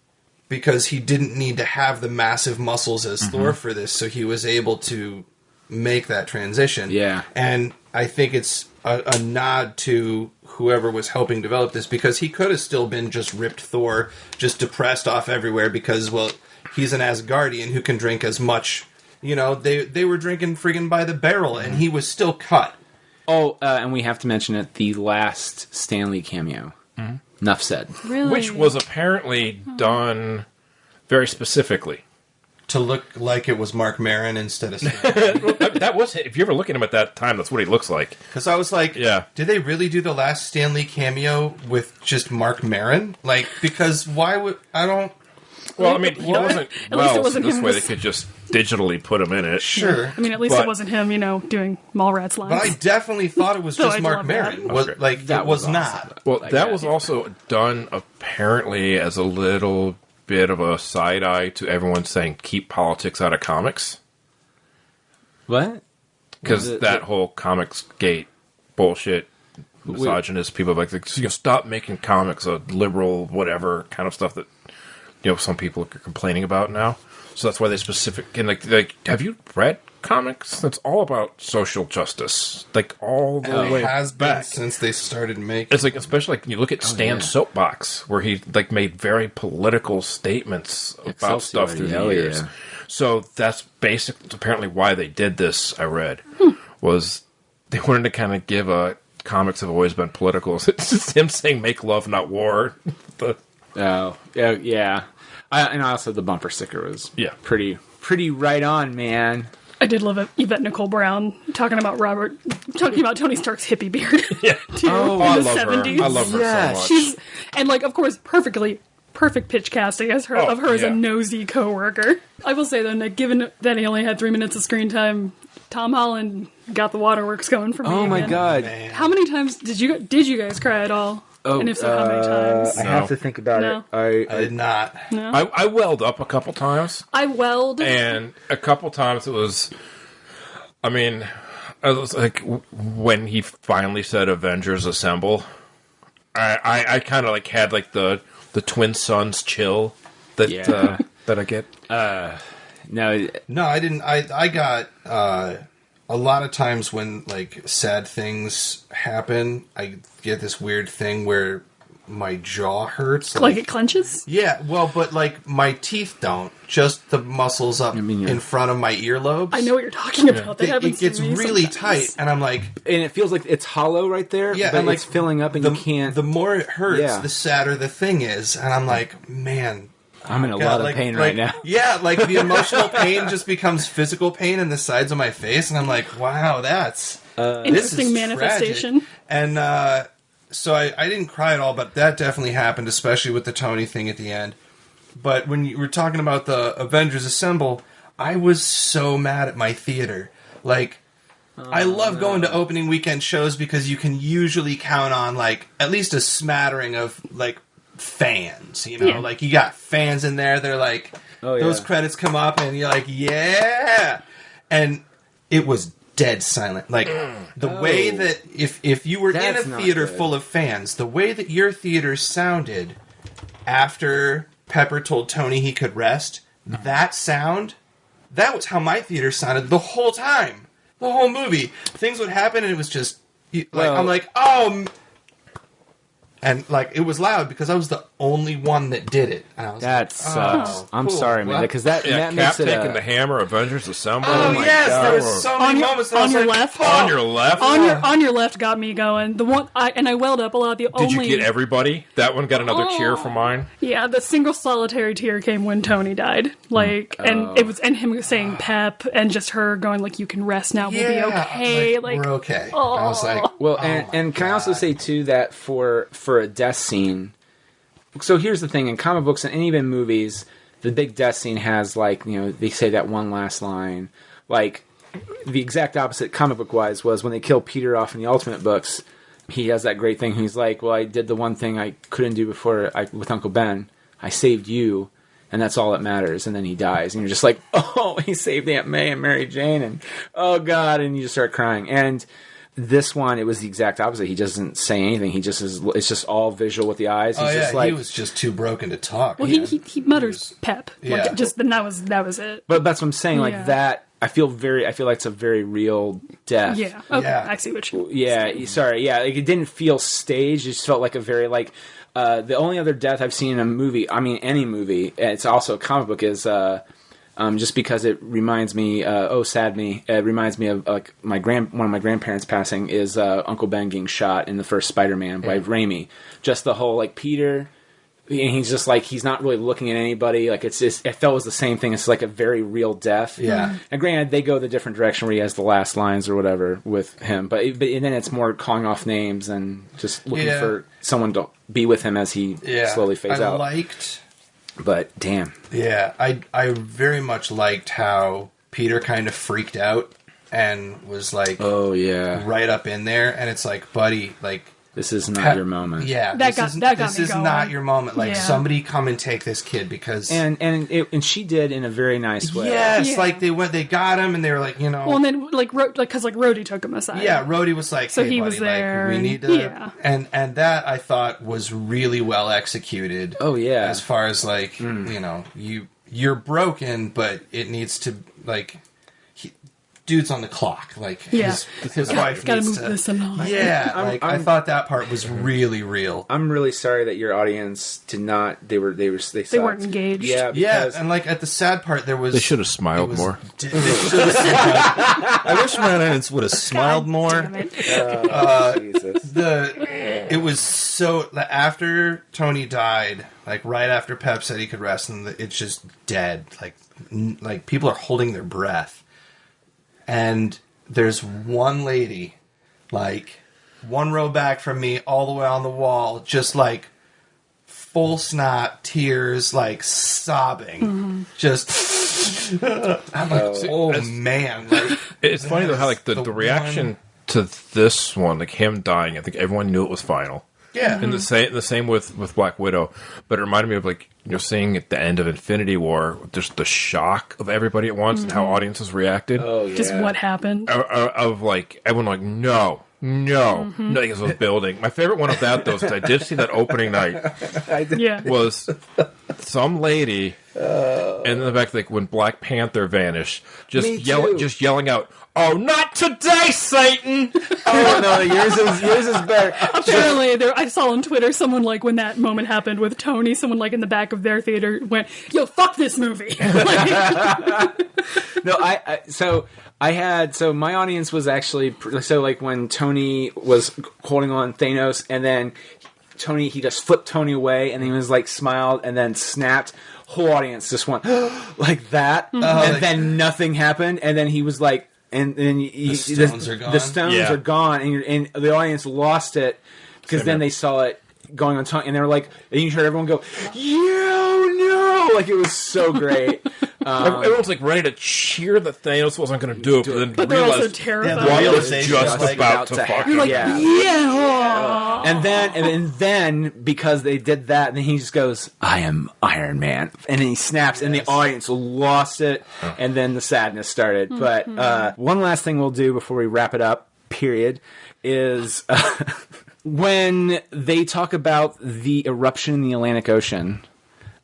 because he didn't need to have the massive muscles as Thor for this, so he was able to make that transition. Yeah. And I think it's a nod to whoever was helping develop this because he could have still been just ripped Thor, just depressed off everywhere because, well, he's an Asgardian who can drink as much... they were drinking friggin' by the barrel, and he was still cut. Oh, and we have to mention it, the last Stan Lee cameo. Enough said. Really? Which was apparently done very specifically. To look like it was Mark Maron instead of Stan. That was, if you ever look at him at that time, that's what he looks like. Because I was like, did they really do the last Stan Lee cameo with just Mark Maron? Like, because why would... I don't... Well, I mean, he wasn't least it wasn't this him way they could just digitally put him in it. Sure. I mean, at least it wasn't him, doing Mallrats lines. But I definitely thought it was just Mark Maron. It was not. Well, that was also done apparently as a little bit of a side eye to everyone saying keep politics out of comics. What? Because that whole comics gate bullshit, misogynist people like stop making comics a liberal whatever kind of stuff that some people are complaining about now. So that's why they like have you read comics? That's all about social justice, like all the way has back been since they started making. It's like, especially like you look at Stan's Soapbox, where he like made very political statements about stuff through the years. Yeah. So that's basically apparently why they did this. I read was they wanted to kind of give comics have always been political. It's just him saying "make love, not war." Yeah. And also the bumper sticker was pretty right on, man. I did love Yvette Nicole Brown talking about Tony Stark's hippie beard. Yeah. Too, I in the love 70s. her. I love her so much. And of course, perfect pitch casting as her as a nosy coworker. I will say though, Nick, given that he only had 3 minutes of screen time, Tom Holland got the waterworks going for me. Oh my god! Man. How many times did you guys cry at all? Oh, and if so, how many times? I have to think about it. I did not. No. I welled up a couple times. And a couple times it was. I mean, it was like when he finally said "Avengers Assemble." I kind of like had like the twin sons chill that that I get. No, I didn't. I got a lot of times when like sad things happen, I get this weird thing where my jaw hurts. Like it clenches? Yeah, well, but like my teeth don't. Just the muscles up in front of my earlobes. I know what you're talking about. That happens it gets to me really sometimes. tight, and I'm like, and it feels like it's hollow right there. Yeah, but and like it's filling up, and you can't. The more it hurts, the sadder the thing is, and I'm like, man. I'm in a lot of pain right now. Yeah, like the emotional pain just becomes physical pain in the sides of my face, and I'm like, wow, that's interesting manifestation. Tragic. And so I didn't cry at all, but that definitely happened, especially with the Tony thing at the end. But when you were talking about the Avengers Assemble, I was so mad at my theater. Like, I love going to opening weekend shows because you can usually count on like at least a smattering of like fans. You know, Yeah. like you got fans in there. They're like, those credits come up, and you're like, yeah, and it was dead silent. Like the way that if you were in a theater full of fans, the way that your theater sounded after Pepper told Tony he could rest, that sound, that was how my theater sounded the whole time. The whole movie. Things would happen and it was just like I'm like, oh, and like it was loud because I was the only one that did it. And I was That sucks. I'm cool. sorry, man, because that Cap makes it taking the hammer, Avengers Assemble. Oh, my yes, God. there was so many moments that I on was your like, left? On your left? On your left got me going. The one I welled up a lot. Did you get everybody? That one got another cheer from mine. Yeah, the single solitary tear came when Tony died. Like, and it was and him saying Pep and just her going like, "You can rest now. We'll be okay." Like, we're okay. I was like, well, and can I also say too that for a death scene. So here's the thing: in comic books and even movies, the big death scene has like they say that one last line. Like the exact opposite, comic book wise, was when they kill Peter off in the Ultimate books. He has that great thing. He's like, "Well, I did the one thing I couldn't do before with Uncle Ben. I saved you, and that's all that matters." And then he dies, and you're just like, "Oh, he saved Aunt May and Mary Jane," and oh God, and you just start crying. And this one, it was the exact opposite. He doesn't say anything. He just is. It's just all visual with the eyes. He's just like, he was just too broken to talk. well, he mutters Pep. Yeah. Like, just then that was it. But that's what I'm saying. Like Yeah. that, I feel like it's a very real death. Yeah. Okay. Yeah. I see what you. Yeah. Sorry. Yeah. Like it didn't feel staged. It just felt like a very like. The only other death I've seen in a movie, I mean any movie, it's also a comic book, is just because it reminds me, sad me. It reminds me of like one of my grandparents passing is Uncle Ben getting shot in the first Spider-Man by Raimi. Just the whole like Peter, and he's just like he's not really looking at anybody. Like it's just it felt it was the same thing. It's like a very real death. Yeah. And granted, they go the different direction where he has the last lines or whatever with him, but and then it's more calling off names and just looking for someone to be with him as he slowly fades out. But damn. Yeah, I very much liked how Peter kind of freaked out and was like, oh yeah, right up in there, and it's like, buddy, like this is not your moment. Yeah, That got this me is going. not your moment. Like Yeah. somebody come and take this kid because and she did in a very nice way. yes, Yeah. like they got him and they were like, Well, and then because Rhodey took him aside. yeah, Rhodey was like, So hey, he buddy, was there, like, we and- need to, yeah. and that I thought was really well executed. Oh yeah. As far as like you're broken, but it needs to like. Dude's on the clock. Like his wife Gotta needs move to. this along. Yeah, I thought that part was really real. I'm really sorry that your audience did not. They They sucked. weren't engaged. Yeah, Yeah, because and like at the sad part, there was They should have smiled more. I wish my audience would have smiled more. Damn it. Jesus. It was so after Tony died, like right after Pep said he could rest, and it's just dead. Like people are holding their breath. And there's one lady, like, one row back from me, all the way on the wall, just, like, full snot, tears, like, sobbing. Mm-hmm. Just, I'm like, oh, man. Like, It's funny, though, how, like, the reaction to this one, like, him dying, I think everyone knew it was final. yeah. And the same with Black Widow. But it reminded me of, like, seeing at the end of Infinity War, just the shock of everybody at once and how audiences reacted. Oh yeah. Just what happened. Of like, everyone like, no, nothing was building. My favorite one of that, though, is I did see that opening night, Yeah. was some lady, and in the back, like, when Black Panther vanished, just Me too. yelling out, "Oh, not today, Satan!" Oh no, yours is better. Apparently, I saw on Twitter someone like when that moment happened with Tony, someone like in the back of their theater went, "Yo, fuck this movie." No, so my audience was actually so like when Tony was holding on Thanos, and then he just flipped Tony away, and he was like smiled, and then snapped. Whole audience just went like that, and then nothing happened, and then he was like. And then The stones are gone. The stones Yeah. are gone, and the audience lost it because then they saw it going on, and they were like, and you heard everyone go, "You no!" Like it was so great. Everyone's like ready to cheer that Thanos wasn't going to do it, but then But they're also realized terrified. the Wanda was realization just was, like, about to happen. fuck You're him. like, yeah. And then because they did that, and then he just goes, "I am Iron Man," and then he snaps, and the audience lost it, and then the sadness started. But one last thing we'll do before we wrap it up, period, is when they talk about the eruption in the Atlantic Ocean.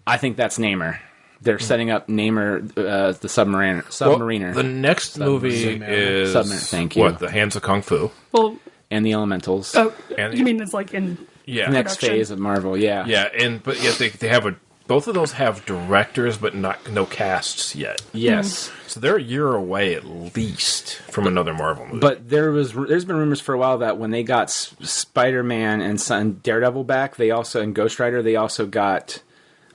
I think that's Namor. They're setting up Namor, the submariner. Well, the next movie is Thank you. What, The Hands of Kung Fu? Well, And the Elementals. oh, And- you mean it's like in Yeah, Next production. phase of Marvel, yeah. yeah, but yes, they have both of those have directors, but no casts yet. Yes. So they're a year away at least from another Marvel movie. But there's been rumors for a while that when they got Spider-Man and Daredevil back, they also, and Ghost Rider, they also got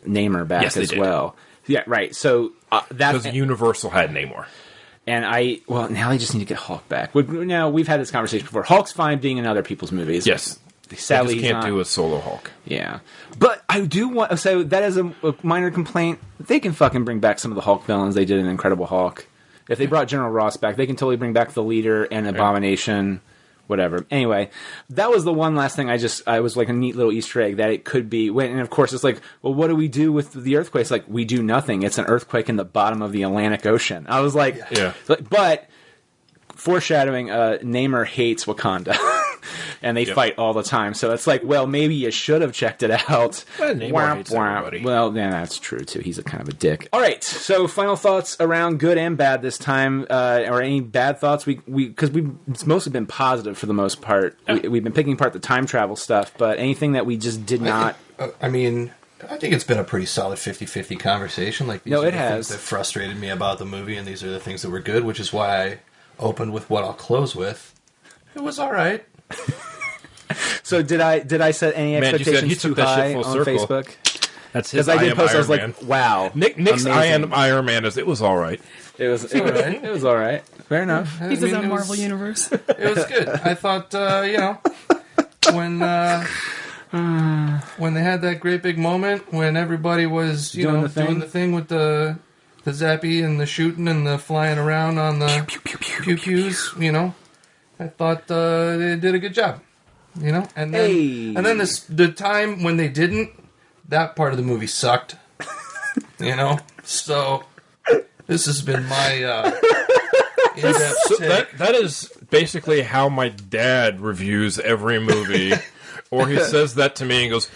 Namor back Yes, they as did. well. Yeah, right. So that's because Universal had Namor. and now they just need to get Hulk back. Now we've had this conversation before. Hulk's fine being in other people's movies. Yes. Sadly, they just can't do a solo Hulk. Yeah, but I do want. So that is a minor complaint. They can fucking bring back some of the Hulk villains they did in Incredible Hulk. If they brought General Ross back, they can totally bring back the Leader and Abomination. Whatever. Anyway, that was the one last thing I was like a neat little Easter egg that it could be. And of course, it's like, well, what do we do with the earthquake? It's like, we do nothing. It's an earthquake in the bottom of the Atlantic Ocean. I was like, Yeah. But foreshadowing, Namor hates Wakanda. And they fight all the time. So it's like, well, maybe you should have checked it out. Well, Namor hates everybody. Well, yeah, that's true, too. He's a kind of a dick. All right. So final thoughts around good and bad this time. Or any bad thoughts? Because it's mostly been positive for the most part. We've been picking apart the time travel stuff. But anything that we just did not... I think it's been a pretty solid 50-50 conversation. Like, these No, are it the has. things that frustrated me about the movie, and these are the things that were good, which is why I opened with what I'll close with. It was all right. So did I set any Man, you said expectations he too took that shit high full on circle. Facebook? That's his. Because I did am post, I was Iron Man. like, wow. Nick's I amazing. am Iron Man is it was all right. It was all right. It was all right. Fair enough. He's his own it Marvel was- universe. It was good. I thought, when they had that great big moment when everybody was, Doing the thing? doing the thing with the zappy and the shooting and the flying around on the pew-pews, I thought they did a good job, And then the time when they didn't, that part of the movie sucked, So this has been my in-depth So take. that is basically how my dad reviews every movie, or he says that to me and goes,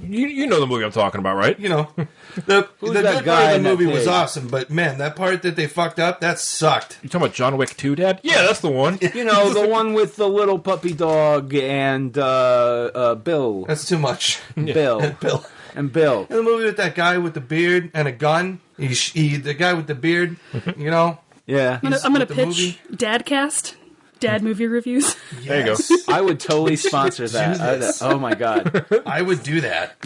you know the movie I'm talking about, right? The that good guy part of in the that movie was pig? awesome, but man, that part that they fucked up, that sucked. You talking about John Wick 2, Dad? Yeah, that's the one. The one with the little puppy dog and Bill. That's too much. Bill. Bill. And Bill. In the movie with that guy with the beard and a gun, the guy with the beard, Yeah. I'm gonna with the pitch movie. Dadcast, Dad movie reviews. There you go. I would totally sponsor that. this. Oh my god. I would do that.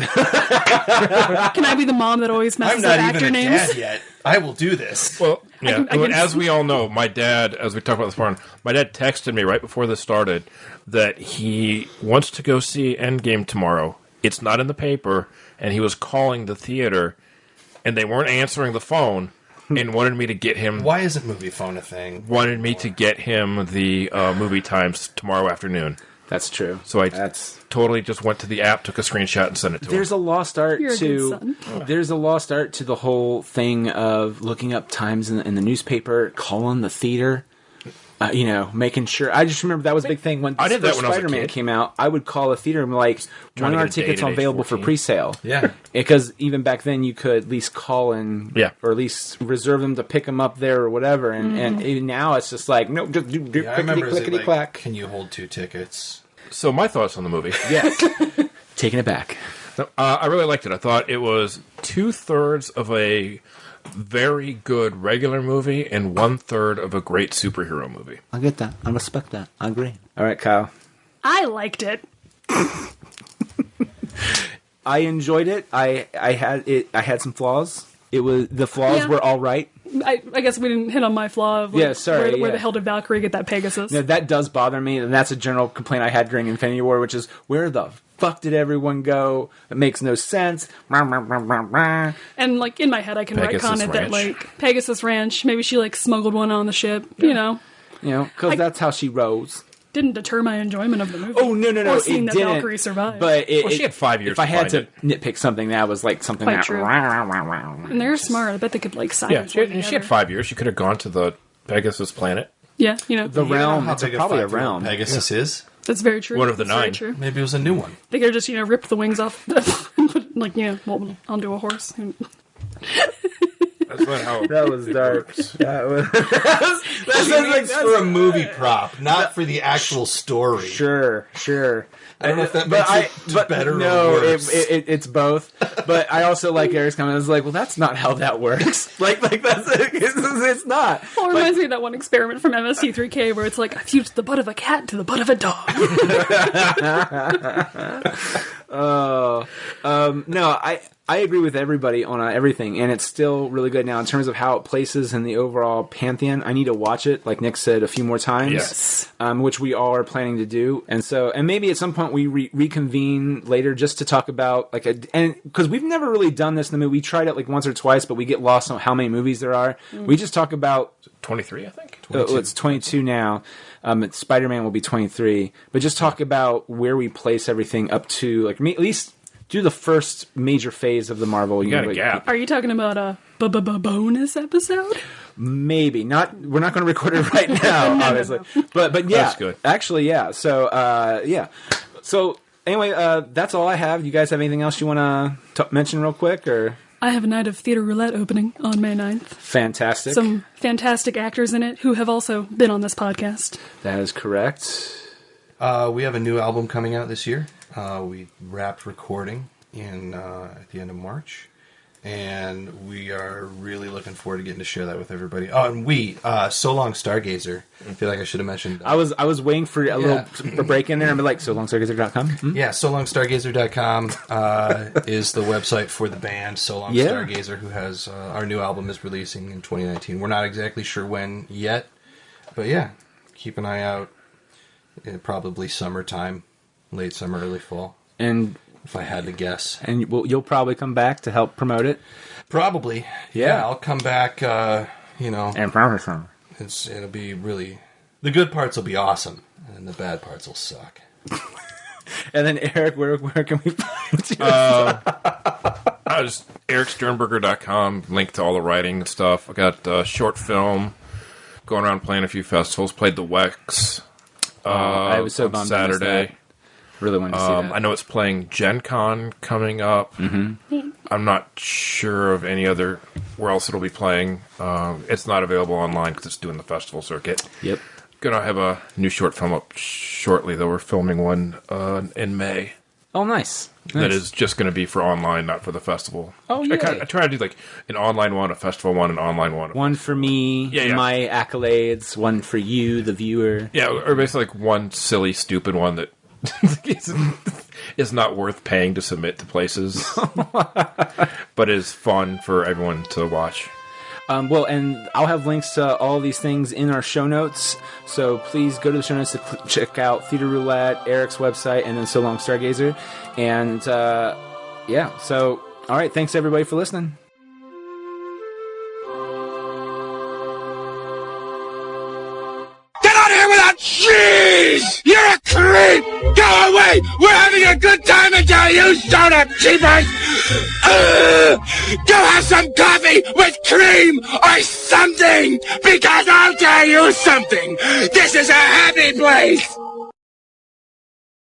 Can I be the mom that always I'm messes not up even actor a names? dad yet. I will do this. Well, yeah. I can- As we all know, my dad, as we talked about this morning, my dad texted me right before this started that he wants to go see Endgame tomorrow. It's not in the paper, and he was calling the theater, and they weren't answering the phone, and wanted me to get him. Why isn't movie phone a thing? Wanted me to get him the movie times tomorrow afternoon. That's true. So I That's totally just went to the app, took a screenshot, and sent it to him. There's a lost art You're a to good son. there's a lost art to the whole thing of looking up times in the newspaper, calling the theater, making sure. I just remember that was a big thing when I did that first when I was a Spider-Man kid. came out. I would call a theater and be like, trying when to are get a date tickets at age available for 14. pre-sale? Yeah. Because even back then you could at least call and or at least reserve them to pick them up there or whatever. And even now it's just like, no, just do I remember clickety it clickety like, clack. can you hold 2 tickets? So my thoughts on the movie. Yes, taking it back. I really liked it. I thought it was 2/3 of a very good regular movie and 1/3 of a great superhero movie. I get that. I respect that. I agree. All right, Kyle. I liked it. I enjoyed it. I had some flaws. The flaws Yeah. were all right. I guess we didn't hit on my flaw of where the hell did Valkyrie get that Pegasus? No, that does bother me, and that's a general complaint I had during Infinity War, which is where the fuck did everyone go? It makes no sense. And like in my head, I can retcon it that like Pegasus Ranch. Maybe she like smuggled one on the ship. Yeah. Because that's how she rose. Didn't deter my enjoyment of the movie. Oh, no, or seeing it that didn't. Valkyrie survived. But she had 5 years. If I had to nitpick something, that was like something quite that. True. And they're smart. I bet they could like silence. Yeah, she had 5 years. She could have gone to the Pegasus planet. Yeah, the realm. It's probably a realm. Pegasus is. That's very true. One of the That's 9. True. Maybe it was a new one. They could have just rip the wings off, like onto a horse. That's not how. That was dark. That's for a movie prop, not for the actual story. Sure. I don't know if that makes it better or worse. It's both. But I also like Eric's comment. I was like, well, that's not how that works. like that's it's not. Well, it reminds me of that one experiment from MST3K where it's like, I fused the butt of a cat to the butt of a dog. No, I agree with everybody on everything, and it's still really good. Now, in terms of how it places in the overall pantheon, I need to watch it, like Nick said, a few more times, yes. Which we all are planning to do. And maybe at some point we reconvene later just to talk about, and because we've never really done this in the movie. We tried it like once or twice, but we get lost on how many movies there are. We just talk about 23, I think. It's 22 now. Spider-Man will be 23, but just talk about where we place everything up to, like, at least do the first major phase of the Marvel universe. You got a gap. Are you talking about a bonus episode? Maybe not. We're not going to record it right now, obviously. No. But yeah, that's good. Actually, yeah. So yeah. So anyway, that's all I have. You guys have anything else you want to mention real quick, or? I have a Night of Theater Roulette opening on May 9th. Fantastic. Some fantastic actors in it who have also been on this podcast. That is correct. We have a new album coming out this year. We wrapped recording at the end of March, and we are really looking forward to getting to share that with everybody. Oh, and So Long Stargazer. I feel like I should have mentioned that. I was waiting for a little break in there and be like, SoLongStargazer.com? Hmm? Yeah, SoLongStargazer.com is the website for the band So Long Stargazer, who has our new album is releasing in 2019. We're not exactly sure when yet, but yeah, keep an eye out. Probably summertime, late summer, early fall. And if I had to guess. And you'll probably come back to help promote it? Probably. Yeah, I'll come back, And promise them. It'll be really... The good parts will be awesome, and the bad parts will suck. And then, Eric, where can we find you? Just ericsternberger.com, link to all the writing and stuff. I got a short film, going around playing a few festivals, played the Wex I was so on Saturday. Really wanted to see that. I know it's playing Gen Con coming up. Mm-hmm. I'm not sure of any other where else it'll be playing. It's not available online because it's doing the festival circuit. Yep. Gonna have a new short film up shortly, though. We're filming one in May. Oh, nice. That is just going to be for online, not for the festival. Oh, yeah. I try to do like an online one, a festival one, an online one. One for me, my accolades. One for you, the viewer. Yeah, or basically like one silly, stupid one that is not worth paying to submit to places, but is fun for everyone to watch. Well, and I'll have links to all these things in our show notes, so please go to the show notes to check out Theater Roulette, Eric's website, and then So Long Stargazer. And, so, all right, thanks everybody for listening. Get out of here without cheese! You're a creep! Go away! We're having a good time until you showed up, cheapers! Go have some coffee with cream or something! Because I'll tell you something! This is a happy place!